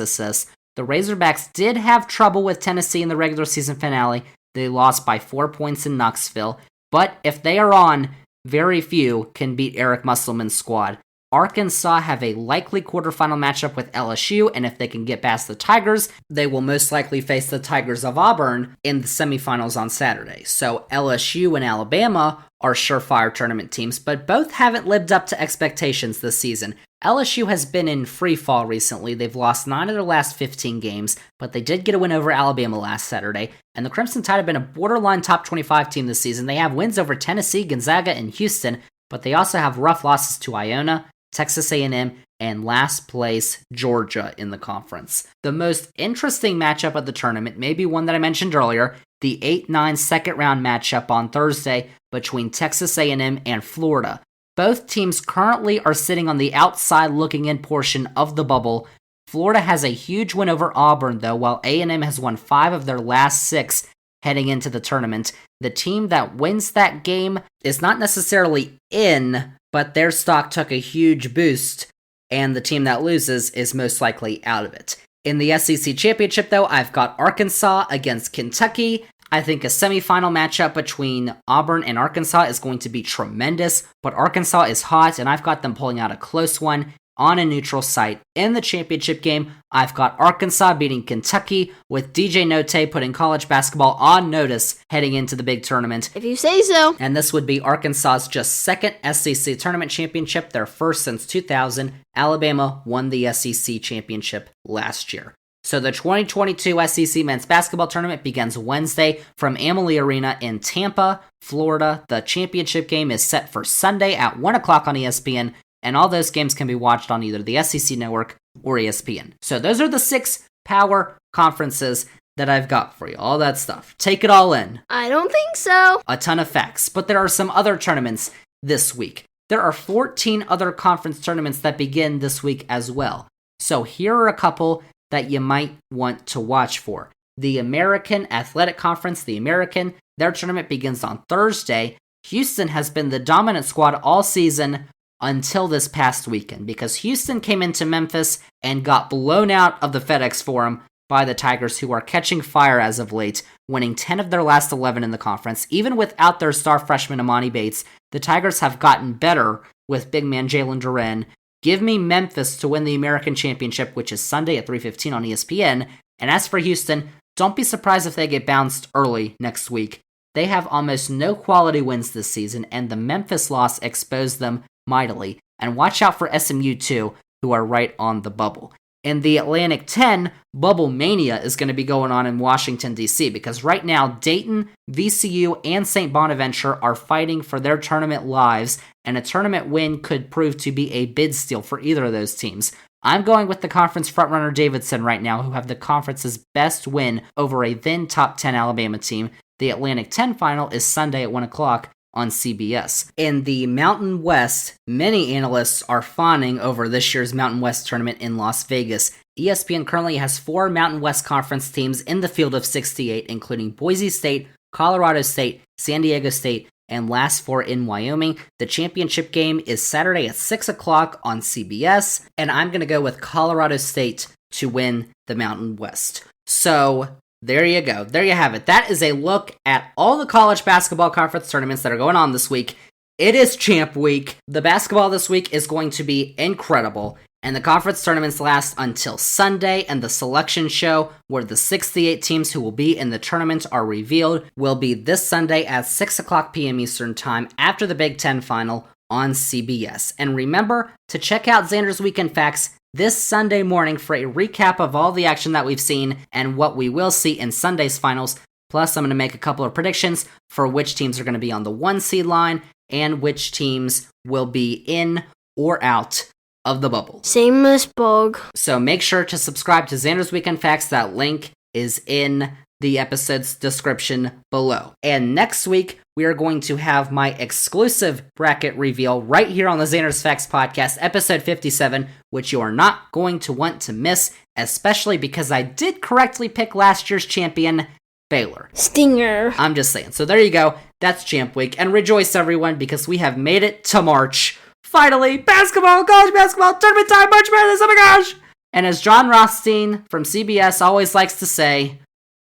assists. The Razorbacks did have trouble with Tennessee in the regular season finale. They lost by 4 points in Knoxville, but if they are on, very few can beat Eric Musselman's squad. Arkansas have a likely quarterfinal matchup with LSU, and if they can get past the Tigers, they will most likely face the Tigers of Auburn in the semifinals on Saturday. So LSU and Alabama are surefire tournament teams, but both haven't lived up to expectations this season. LSU has been in free fall recently. They've lost 9 of their last 15 games, but they did get a win over Alabama last Saturday, and the Crimson Tide have been a borderline top 25 team this season. They have wins over Tennessee, Gonzaga, and Houston, but they also have rough losses to Iona, Texas A&M, and last place Georgia in the conference. The most interesting matchup of the tournament may be one that I mentioned earlier, the 8-9 second round matchup on Thursday between Texas A&M and Florida. Both teams currently are sitting on the outside looking in portion of the bubble. Florida has a huge win over Auburn though, while A&M has won 5 of their last 6 heading into the tournament. The team that wins that game is not necessarily in, but their stock took a huge boost, and the team that loses is most likely out of it. In the SEC Championship, though, I've got Arkansas against Kentucky. I think a semifinal matchup between Auburn and Arkansas is going to be tremendous, but Arkansas is hot, and I've got them pulling out a close one on a neutral site. In the championship game, I've got Arkansas beating Kentucky, with DJ Notae putting college basketball on notice heading into the big tournament. if you say so. And this would be Arkansas's just second SEC tournament championship, their first since 2000. Alabama won the SEC championship last year. So the 2022 SEC men's basketball tournament begins Wednesday from Amalie Arena in Tampa, Florida. The championship game is set for Sunday at 1 o'clock on ESPN, and all those games can be watched on either the SEC Network or ESPN. So those are the 6 power conferences that I've got for you. All that stuff. Take it all in. I don't think so. A ton of facts. But there are some other tournaments this week. There are 14 other conference tournaments that begin this week as well. So here are a couple that you might want to watch for. The American Athletic Conference, the American, their tournament begins on Thursday. Houston has been the dominant squad all season until this past weekend, because Houston came into Memphis and got blown out of the FedEx Forum by the Tigers, who are catching fire as of late, winning 10 of their last 11 in the conference. Even without their star freshman Amani Bates, the Tigers have gotten better with big man Jalen Duren. Give me Memphis to win the American Championship, which is Sunday at 3:15 on ESPN. And as for Houston, don't be surprised if they get bounced early next week. They have almost no quality wins this season, and the Memphis loss exposed them mightily. And watch out for SMU too, who are right on the bubble. In the Atlantic 10, Bubble Mania is going to be going on in Washington, D.C., because right now Dayton, VCU, and St. Bonaventure are fighting for their tournament lives, and a tournament win could prove to be a bid steal for either of those teams. I'm going with the conference frontrunner Davidson right now, who have the conference's best win over a then top 10 Alabama team. The Atlantic 10 final is Sunday at 1 o'clock on CBS. In the Mountain West, many analysts are fawning over this year's Mountain West tournament in Las Vegas. ESPN currently has 4 Mountain West Conference teams in the field of 68, including Boise State, Colorado State, San Diego State, and last 4 in Wyoming. The championship game is Saturday at 6 o'clock on CBS, and I'm going to go with Colorado State to win the Mountain West. So there you go. There you have it. That is a look at all the college basketball conference tournaments that are going on this week. It is Champ Week. The basketball this week is going to be incredible. And the conference tournaments last until Sunday, and the selection show, where the 68 teams who will be in the tournament are revealed, will be this Sunday at 6 o'clock p.m. Eastern Time after the Big Ten final on CBS. And remember to check out Zander's Weekend Facts this Sunday morning for a recap of all the action that we've seen and what we will see in Sunday's finals. Plus, I'm going to make a couple of predictions for which teams are going to be on the 1 seed line and which teams will be in or out of the bubble. Same as Bog. So make sure to subscribe to Zander's Weekend Facts. That link is in the episode's description below. And next week, we are going to have my exclusive bracket reveal right here on the Zander's Facts podcast, episode 57, which you are not going to want to miss, especially because I did correctly pick last year's champion, Baylor. Stinger. I'm just saying. So there you go. That's Champ Week. And rejoice, everyone, because we have made it to March. Finally, basketball, college basketball, tournament time, March Madness, oh my gosh! And as John Rothstein from CBS always likes to say,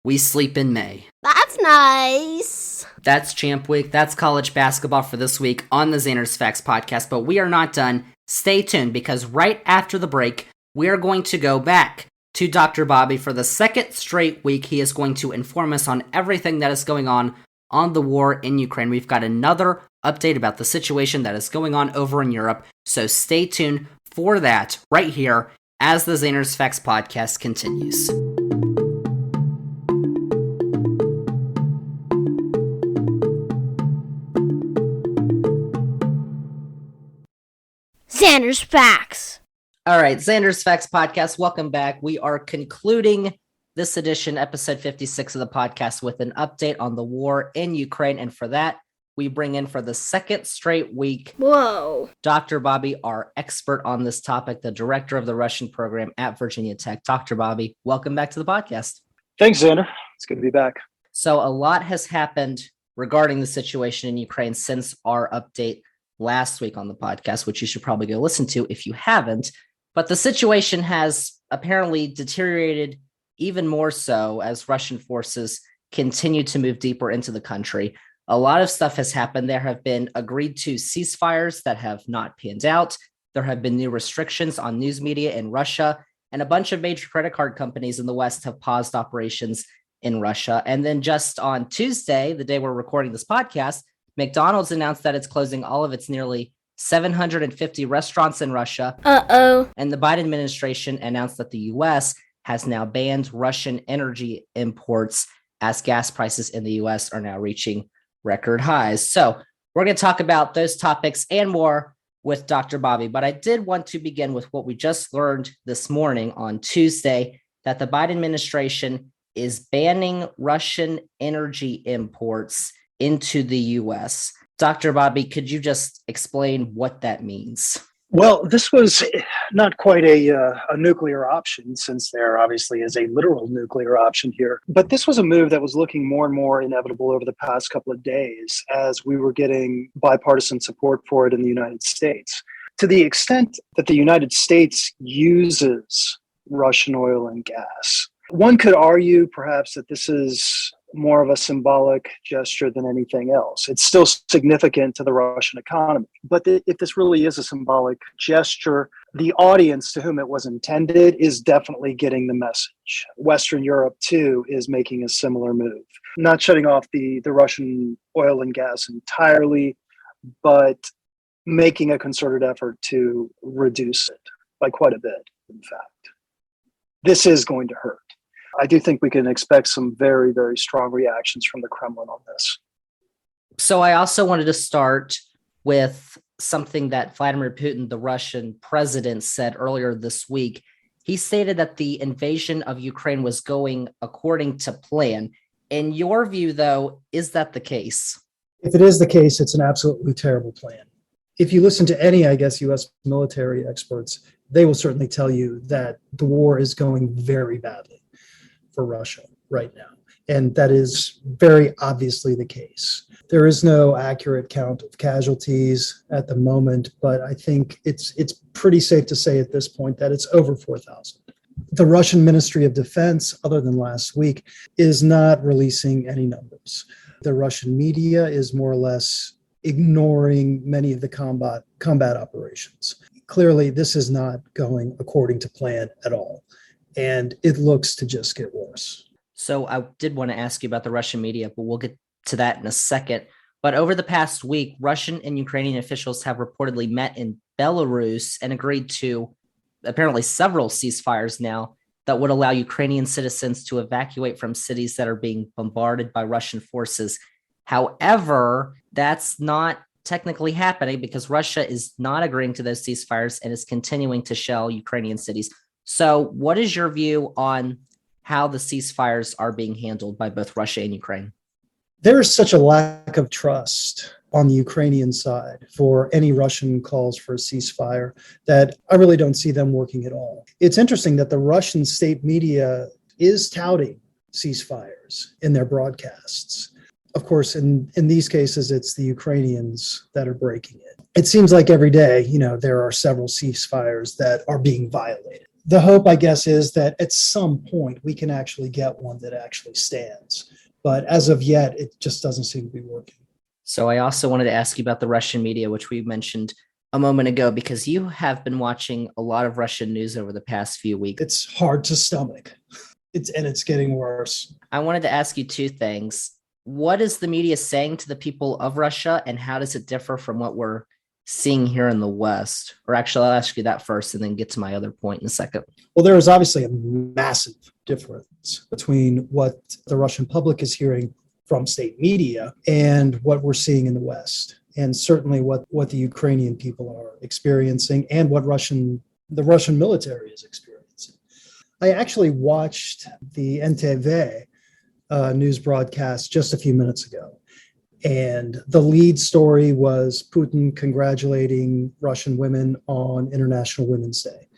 we sleep in May. That's nice. That's Champ Week. That's college basketball for this week on the Zander's Facts podcast. But we are not done. Stay tuned, because right after the break, we are going to go back to Dr. Bobby for the second straight week. He is going to inform us on everything that is going on the war in Ukraine. We've got another update about the situation that is going on over in Europe. So stay tuned for that right here as the Zander's Facts podcast continues. Zander's Facts. All right, Zander's Facts podcast, welcome back. We are concluding this edition, episode 56 of the podcast, with an update on the war in Ukraine. And for that, we bring in for the second straight week, Whoa. Dr. Bobby, our expert on this topic, the director of the Russian program at Virginia Tech. Dr. Bobby, welcome back to the podcast. Thanks, Zander. It's good to be back. So a lot has happened regarding the situation in Ukraine since our update last week on the podcast, which you should probably go listen to if you haven't. But the situation has apparently deteriorated even more so as Russian forces continue to move deeper into the country. A lot of stuff has happened. There have been agreed to ceasefires that have not panned out. There have been new restrictions on news media in Russia, and a bunch of major credit card companies in the West have paused operations in Russia. And then just on Tuesday, the day we're recording this podcast, McDonald's announced that it's closing all of its nearly 750 restaurants in Russia. Uh-oh. And the Biden administration announced that the U.S. has now banned Russian energy imports as gas prices in the U.S. are now reaching record highs. So we're going to talk about those topics and more with Dr. Bobby. But I did want to begin with what we just learned this morning on Tuesday, that the Biden administration is banning Russian energy imports into the U.S. Dr. Bobby, could you just explain what that means? Well, this was not quite a nuclear option, since there obviously is a literal nuclear option here. But this was a move that was looking more and more inevitable over the past couple of days as we were getting bipartisan support for it in the United States. To the extent that the United States uses Russian oil and gas, one could argue perhaps that this is more of a symbolic gesture than anything else. It's still significant to the Russian economy. But if this really is a symbolic gesture, the audience to whom it was intended is definitely getting the message. Western Europe, too, is making a similar move. Not shutting off the Russian oil and gas entirely, but making a concerted effort to reduce it by quite a bit, in fact. This is going to hurt. I do think we can expect some very, very strong reactions from the Kremlin on this. So I also wanted to start with something that Vladimir Putin, the Russian president, said earlier this week. He stated that the invasion of Ukraine was going according to plan. In your view, though, is that the case? If it is the case, it's an absolutely terrible plan. If you listen to any, U.S. military experts, they will certainly tell you that the war is going very badly for Russia right now. And that is very obviously the case. There is no accurate count of casualties at the moment, but I think it's pretty safe to say at this point that it's over 4,000. The Russian Ministry of Defense, other than last week, is not releasing any numbers. The Russian media is more or less ignoring many of the combat operations. Clearly, this is not going according to plan at all. And it looks to just get worse. So I did want to ask you about the Russian media, but we'll get to that in a second. But over the past week, Russian and Ukrainian officials have reportedly met in Belarus and agreed to apparently several ceasefires now that would allow Ukrainian citizens to evacuate from cities that are being bombarded by Russian forces. However, that's not technically happening because Russia is not agreeing to those ceasefires and is continuing to shell Ukrainian cities. So what is your view on how the ceasefires are being handled by both Russia and Ukraine? There is such a lack of trust on the Ukrainian side for any Russian calls for a ceasefire that I really don't see them working at all. It's interesting that the Russian state media is touting ceasefires in their broadcasts. Of course, in these cases, it's the Ukrainians that are breaking it. It seems like every day, there are several ceasefires that are being violated. The hope, I guess, is that at some point we can actually get one that actually stands. But as of yet, it just doesn't seem to be working. So I also wanted to ask you about the Russian media, which we mentioned a moment ago, because you have been watching a lot of Russian news over the past few weeks. It's hard to stomach. It's getting worse. I wanted to ask you two things. What is the media saying to the people of Russia, and how does it differ from what we're seeing here in the West? Or actually, I'll ask you that first and then get to my other point in a second. Well, there is obviously a massive difference between what the Russian public is hearing from state media and what we're seeing in the West, and certainly what the Ukrainian people are experiencing and what the Russian military is experiencing. I actually watched the NTV news broadcast just a few minutes ago. And the lead story was Putin congratulating Russian women on International Women's Day.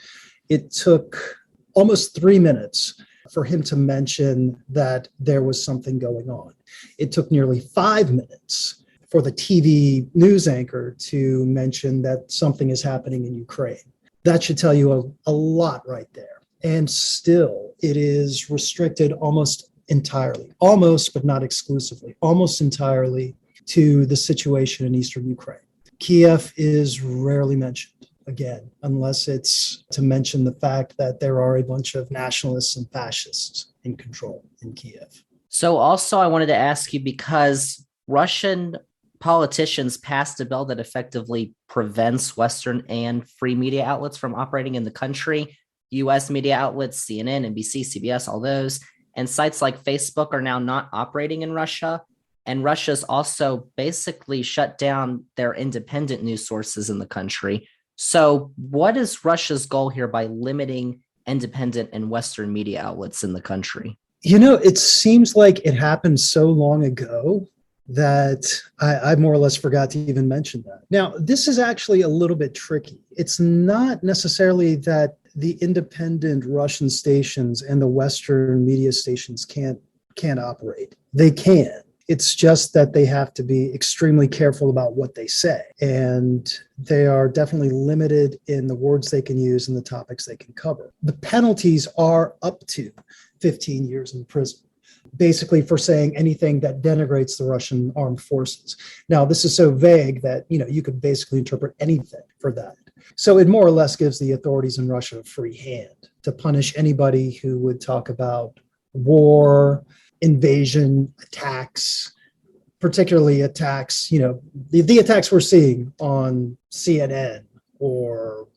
It took almost 3 minutes for him to mention that there was something going on. It took nearly 5 minutes for the TV news anchor to mention that something is happening in Ukraine. That should tell you a lot right there. And still, it is restricted almost but not exclusively, almost entirely to the situation in eastern Ukraine. Kiev is rarely mentioned, again, unless it's to mention the fact that there are a bunch of nationalists and fascists in control in Kiev. So also I wanted to ask you, because Russian politicians passed a bill that effectively prevents Western and free media outlets from operating in the country, U.S. media outlets, CNN, NBC, CBS, all those, and sites like Facebook are now not operating in Russia. And Russia's also basically shut down their independent news sources in the country. So what is Russia's goal here by limiting independent and Western media outlets in the country? It seems like it happened so long ago that I more or less forgot to even mention that. Now, this is actually a little bit tricky. It's not necessarily that the independent Russian stations and the Western media stations can't operate. They can. It's just that they have to be extremely careful about what they say. And they are definitely limited in the words they can use and the topics they can cover. The penalties are up to 15 years in prison, basically for saying anything that denigrates the Russian armed forces. Now, this is so vague that, you could basically interpret anything for that. So it more or less gives the authorities in Russia a free hand to punish anybody who would talk about war, invasion, attacks, particularly attacks, the attacks we're seeing on CNN or,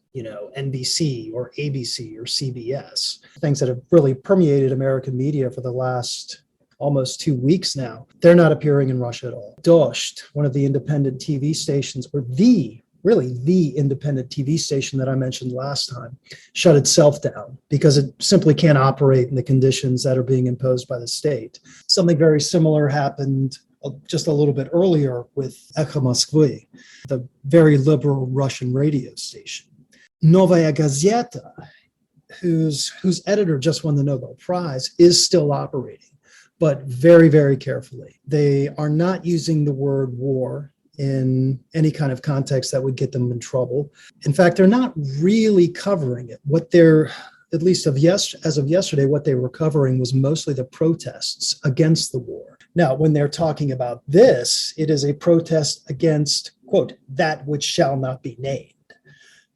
NBC or ABC or CBS, things that have really permeated American media for the last almost 2 weeks now. They're not appearing in Russia at all. Dost, one of the independent TV stations, or the independent TV station that I mentioned last time, shut itself down because it simply can't operate in the conditions that are being imposed by the state. Something very similar happened just a little bit earlier with Echo Moskvy, the very liberal Russian radio station. Novaya Gazeta, whose editor just won the Nobel Prize, is still operating, but very, very carefully. They are not using the word war in any kind of context that would get them in trouble. In fact, they're not really covering it. What they're, at least as of yesterday, what they were covering was mostly the protests against the war. Now, when they're talking about this, it is a protest against, quote, that which shall not be named.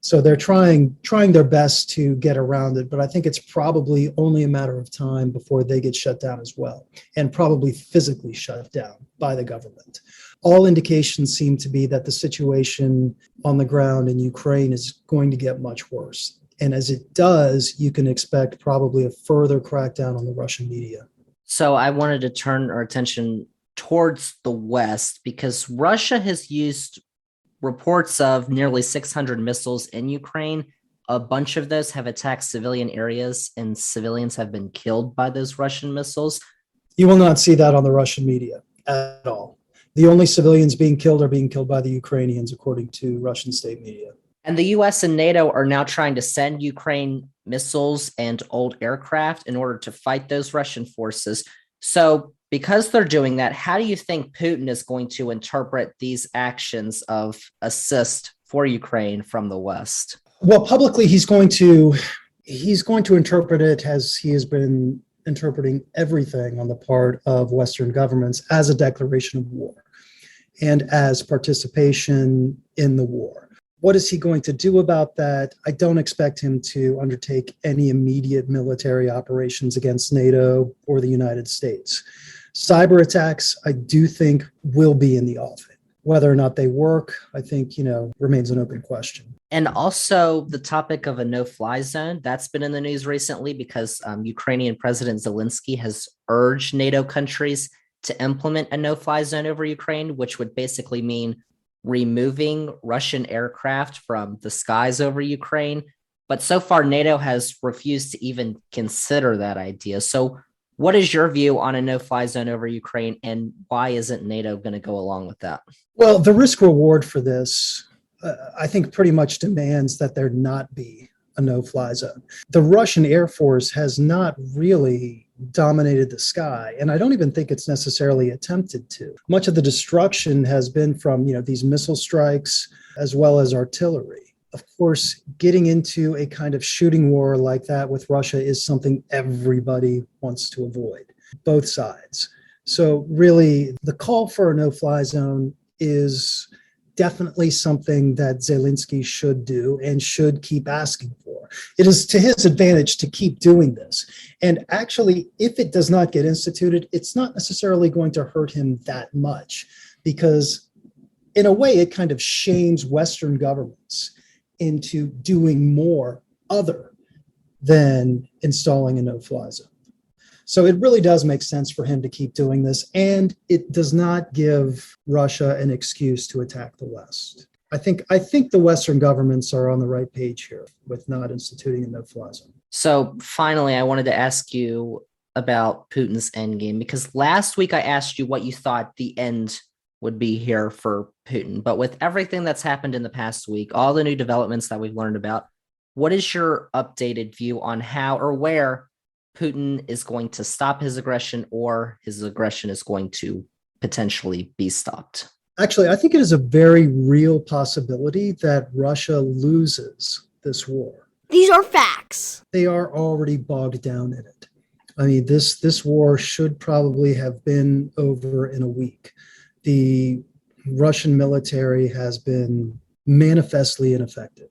So they're trying their best to get around it, but I think it's probably only a matter of time before they get shut down as well, and probably physically shut down by the government. All indications seem to be that the situation on the ground in Ukraine is going to get much worse. And as it does, you can expect probably a further crackdown on the Russian media. So I wanted to turn our attention towards the West because Russia has used reports of nearly 600 missiles in Ukraine. A bunch of those have attacked civilian areas, and civilians have been killed by those Russian missiles. You will not see that on the Russian media at all. The only civilians being killed are being killed by the Ukrainians, according to Russian state media. And the US and NATO are now trying to send Ukraine missiles and old aircraft in order to fight those Russian forces. So because they're doing that, how do you think Putin is going to interpret these actions of assist for Ukraine from the West? Well, publicly, he's going to interpret it as he has been interpreting everything on the part of Western governments as a declaration of war and as participation in the war. What is he going to do about that? I don't expect him to undertake any immediate military operations against NATO or the United States. Cyber attacks, I do think, will be in the offing. Whether or not they work, I think, remains an open question. And also the topic of a no-fly zone, that's been in the news recently because Ukrainian President Zelensky has urged NATO countries to implement a no-fly zone over Ukraine, which would basically mean removing Russian aircraft from the skies over Ukraine. But so far, NATO has refused to even consider that idea. So what is your view on a no-fly zone over Ukraine, and why isn't NATO going to go along with that? Well, the risk reward for this, I think, pretty much demands that there not be a no-fly zone. The Russian Air Force has not really dominated the sky, and I don't even think it's necessarily attempted to. Much of the destruction has been from, these missile strikes as well as artillery. Of course, getting into a kind of shooting war like that with Russia is something everybody wants to avoid, both sides. So really, the call for a no-fly zone is definitely something that Zelensky should do and should keep asking for. It is to his advantage to keep doing this. And actually, if it does not get instituted, it's not necessarily going to hurt him that much because in a way, it kind of shames Western governments into doing more other than installing a no-fly zone. So it really does make sense for him to keep doing this, and it does not give Russia an excuse to attack the West. I think the Western governments are on the right page here with not instituting a no-fly zone. So finally, I wanted to ask you about Putin's endgame, because last week I asked you what you thought the end would be here for Putin. But with everything that's happened in the past week, all the new developments that we've learned about, what is your updated view on how or where Putin is going to stop his aggression, or his aggression is going to potentially be stopped? Actually, I think it is a very real possibility that Russia loses this war. These are facts. They are already bogged down in it. I mean, this war should probably have been over in a week. The Russian military has been manifestly ineffective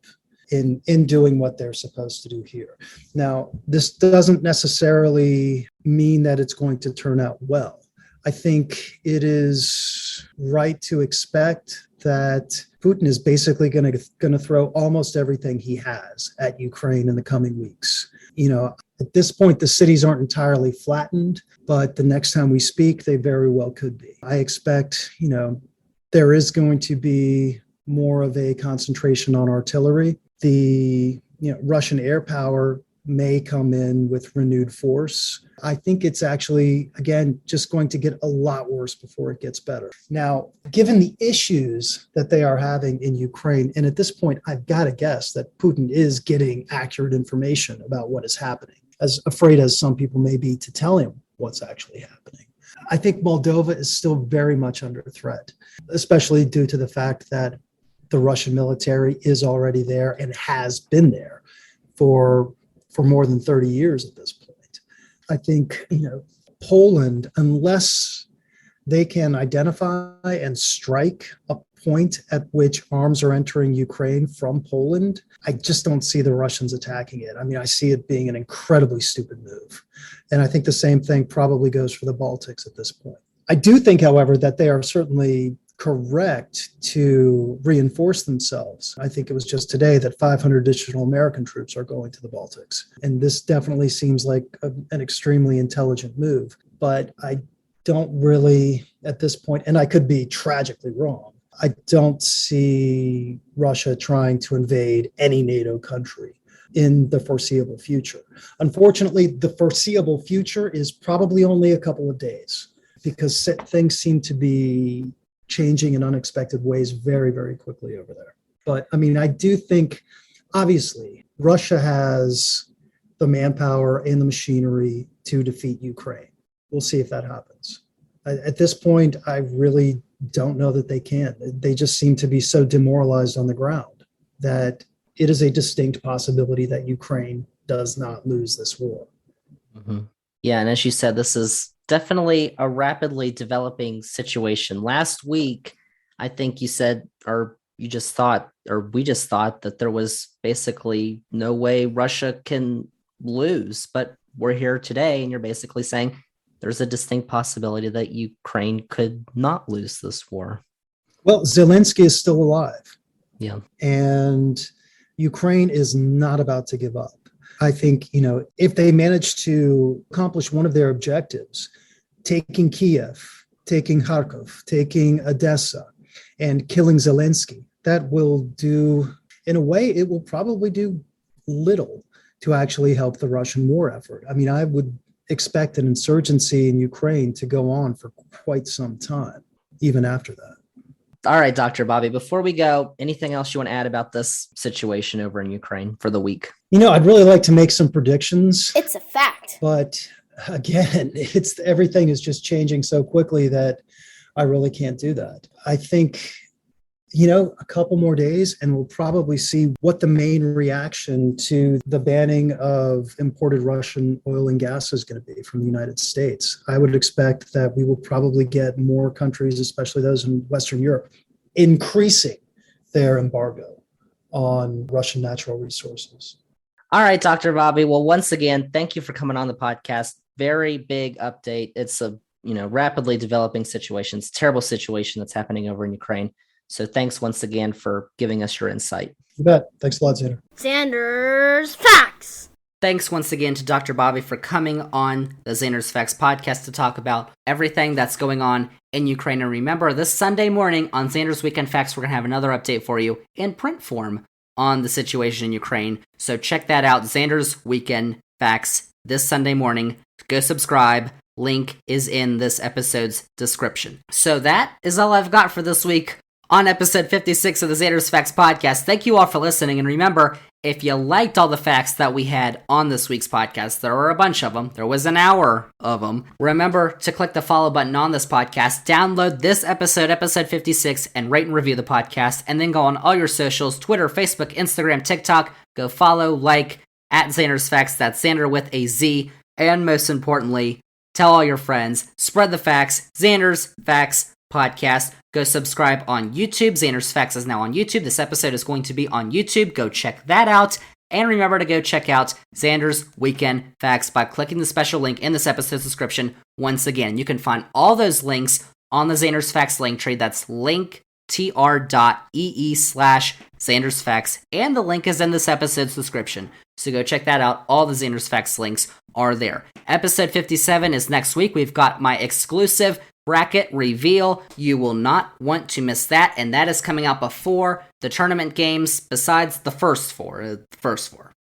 in doing what they're supposed to do here. Now, this doesn't necessarily mean that it's going to turn out well. I think it is right to expect that Putin is basically going to throw almost everything he has at Ukraine in the coming weeks. At this point, the cities aren't entirely flattened, but the next time we speak, they very well could be. I expect, there is going to be more of a concentration on artillery. The Russian air power may come in with renewed force. I think it's actually, again, just going to get a lot worse before it gets better. Now, given the issues that they are having in Ukraine, and at this point, I've got to guess that Putin is getting accurate information about what is happening, as afraid as some people may be to tell him what's actually happening. I think Moldova is still very much under threat, especially due to the fact that the Russian military is already there and has been there for more than 30 years at this point. I think, Poland, unless they can identify and strike a point at which arms are entering Ukraine from Poland, I just don't see the Russians attacking it. I mean, I see it being an incredibly stupid move. And I think the same thing probably goes for the Baltics at this point. I do think, however, that they are certainly correct to reinforce themselves. I think it was just today that 500 additional American troops are going to the Baltics. And this definitely seems like an extremely intelligent move. But I don't really, at this point, and I could be tragically wrong, I don't see Russia trying to invade any NATO country in the foreseeable future. Unfortunately, the foreseeable future is probably only a couple of days because things seem to be changing in unexpected ways very, very quickly over there. But I mean, I do think, obviously, Russia has the manpower and the machinery to defeat Ukraine. We'll see if that happens. At this point, I really don't know that they can. They just seem to be so demoralized on the ground that it is a distinct possibility that Ukraine does not lose this war. Mm-hmm. Yeah, and as you said, this is definitely a rapidly developing situation. Last week, I think you said, or you just thought, or we just thought that there was basically no way Russia can lose. But we're here today, and you're basically saying there's a distinct possibility that Ukraine could not lose this war. Well, Zelensky is still alive. Yeah. And Ukraine is not about to give up. I think, if they manage to accomplish one of their objectives, taking Kiev, taking Kharkov, taking Odessa, and killing Zelensky, that will do, in a way, it will probably do little to actually help the Russian war effort. I mean, I would expect an insurgency in Ukraine to go on for quite some time, even after that. All right, Dr. Bobby, before we go, anything else you want to add about this situation over in Ukraine for the week? I'd really like to make some predictions. It's a fact. But again, everything is just changing so quickly that I really can't do that. I think, a couple more days and we'll probably see what the main reaction to the banning of imported Russian oil and gas is going to be from the United States. I would expect that we will probably get more countries, especially those in Western Europe, increasing their embargo on Russian natural resources. All right, Dr. Bobby. Well, once again, thank you for coming on the podcast. Very big update. It's a rapidly developing situation. It's a terrible situation that's happening over in Ukraine. So thanks once again for giving us your insight. You bet. Thanks a lot, Zander. Zander's Facts. Thanks once again to Dr. Bobby for coming on the Zander's Facts podcast to talk about everything that's going on in Ukraine. And remember, this Sunday morning on Zander's Weekend Facts, we're going to have another update for you in print form on the situation in Ukraine. So check that out, Zander's Weekend Facts, this Sunday morning. Go subscribe. Link is in this episode's description. So that is all I've got for this week on episode 56 of the Zander's Facts podcast. Thank you all for listening. And remember, if you liked all the facts that we had on this week's podcast, there were a bunch of them. There was an hour of them. Remember to click the follow button on this podcast, download this episode 56, and rate and review the podcast. And then go on all your socials, Twitter, Facebook, Instagram, TikTok. Go follow, like, at Zander's Facts. That's Zander with a Z. And most importantly, tell all your friends. Spread the facts. Zander's Facts podcast. Go subscribe on YouTube. Zander's Facts is now on YouTube. This episode is going to be on YouTube. Go check that out. And remember to go check out Zander's Weekend Facts by clicking the special link in this episode's description. Once again, you can find all those links on the Zander's Facts link tree. That's linktr.ee/Zander's Facts. And the link is in this episode's description. So go check that out. All the Zander's Facts links are there. Episode 57 is next week. We've got my exclusive bracket reveal. You will not want to miss that, and that is coming out before the tournament games, besides the first four.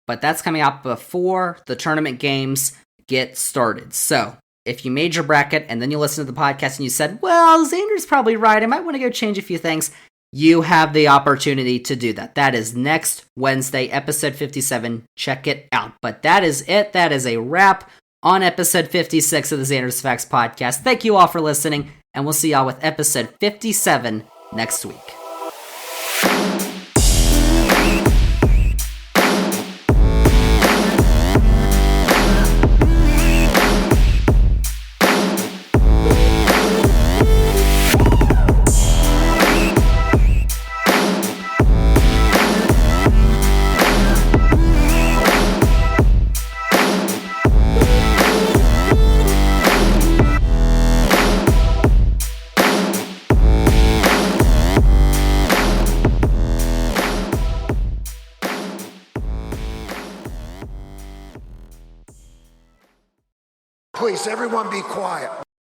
But that's coming out before the tournament games get started. So if you made your bracket and then you listen to the podcast and you said, well, Zander's probably right, I might want to go change a few things, you have the opportunity to do that. That is next Wednesday, episode 57. Check it out. But that is it. That is a wrap on episode 56 of the Zander's Facts podcast. Thank you all for listening, and we'll see y'all with episode 57 next week. Please, everyone be quiet.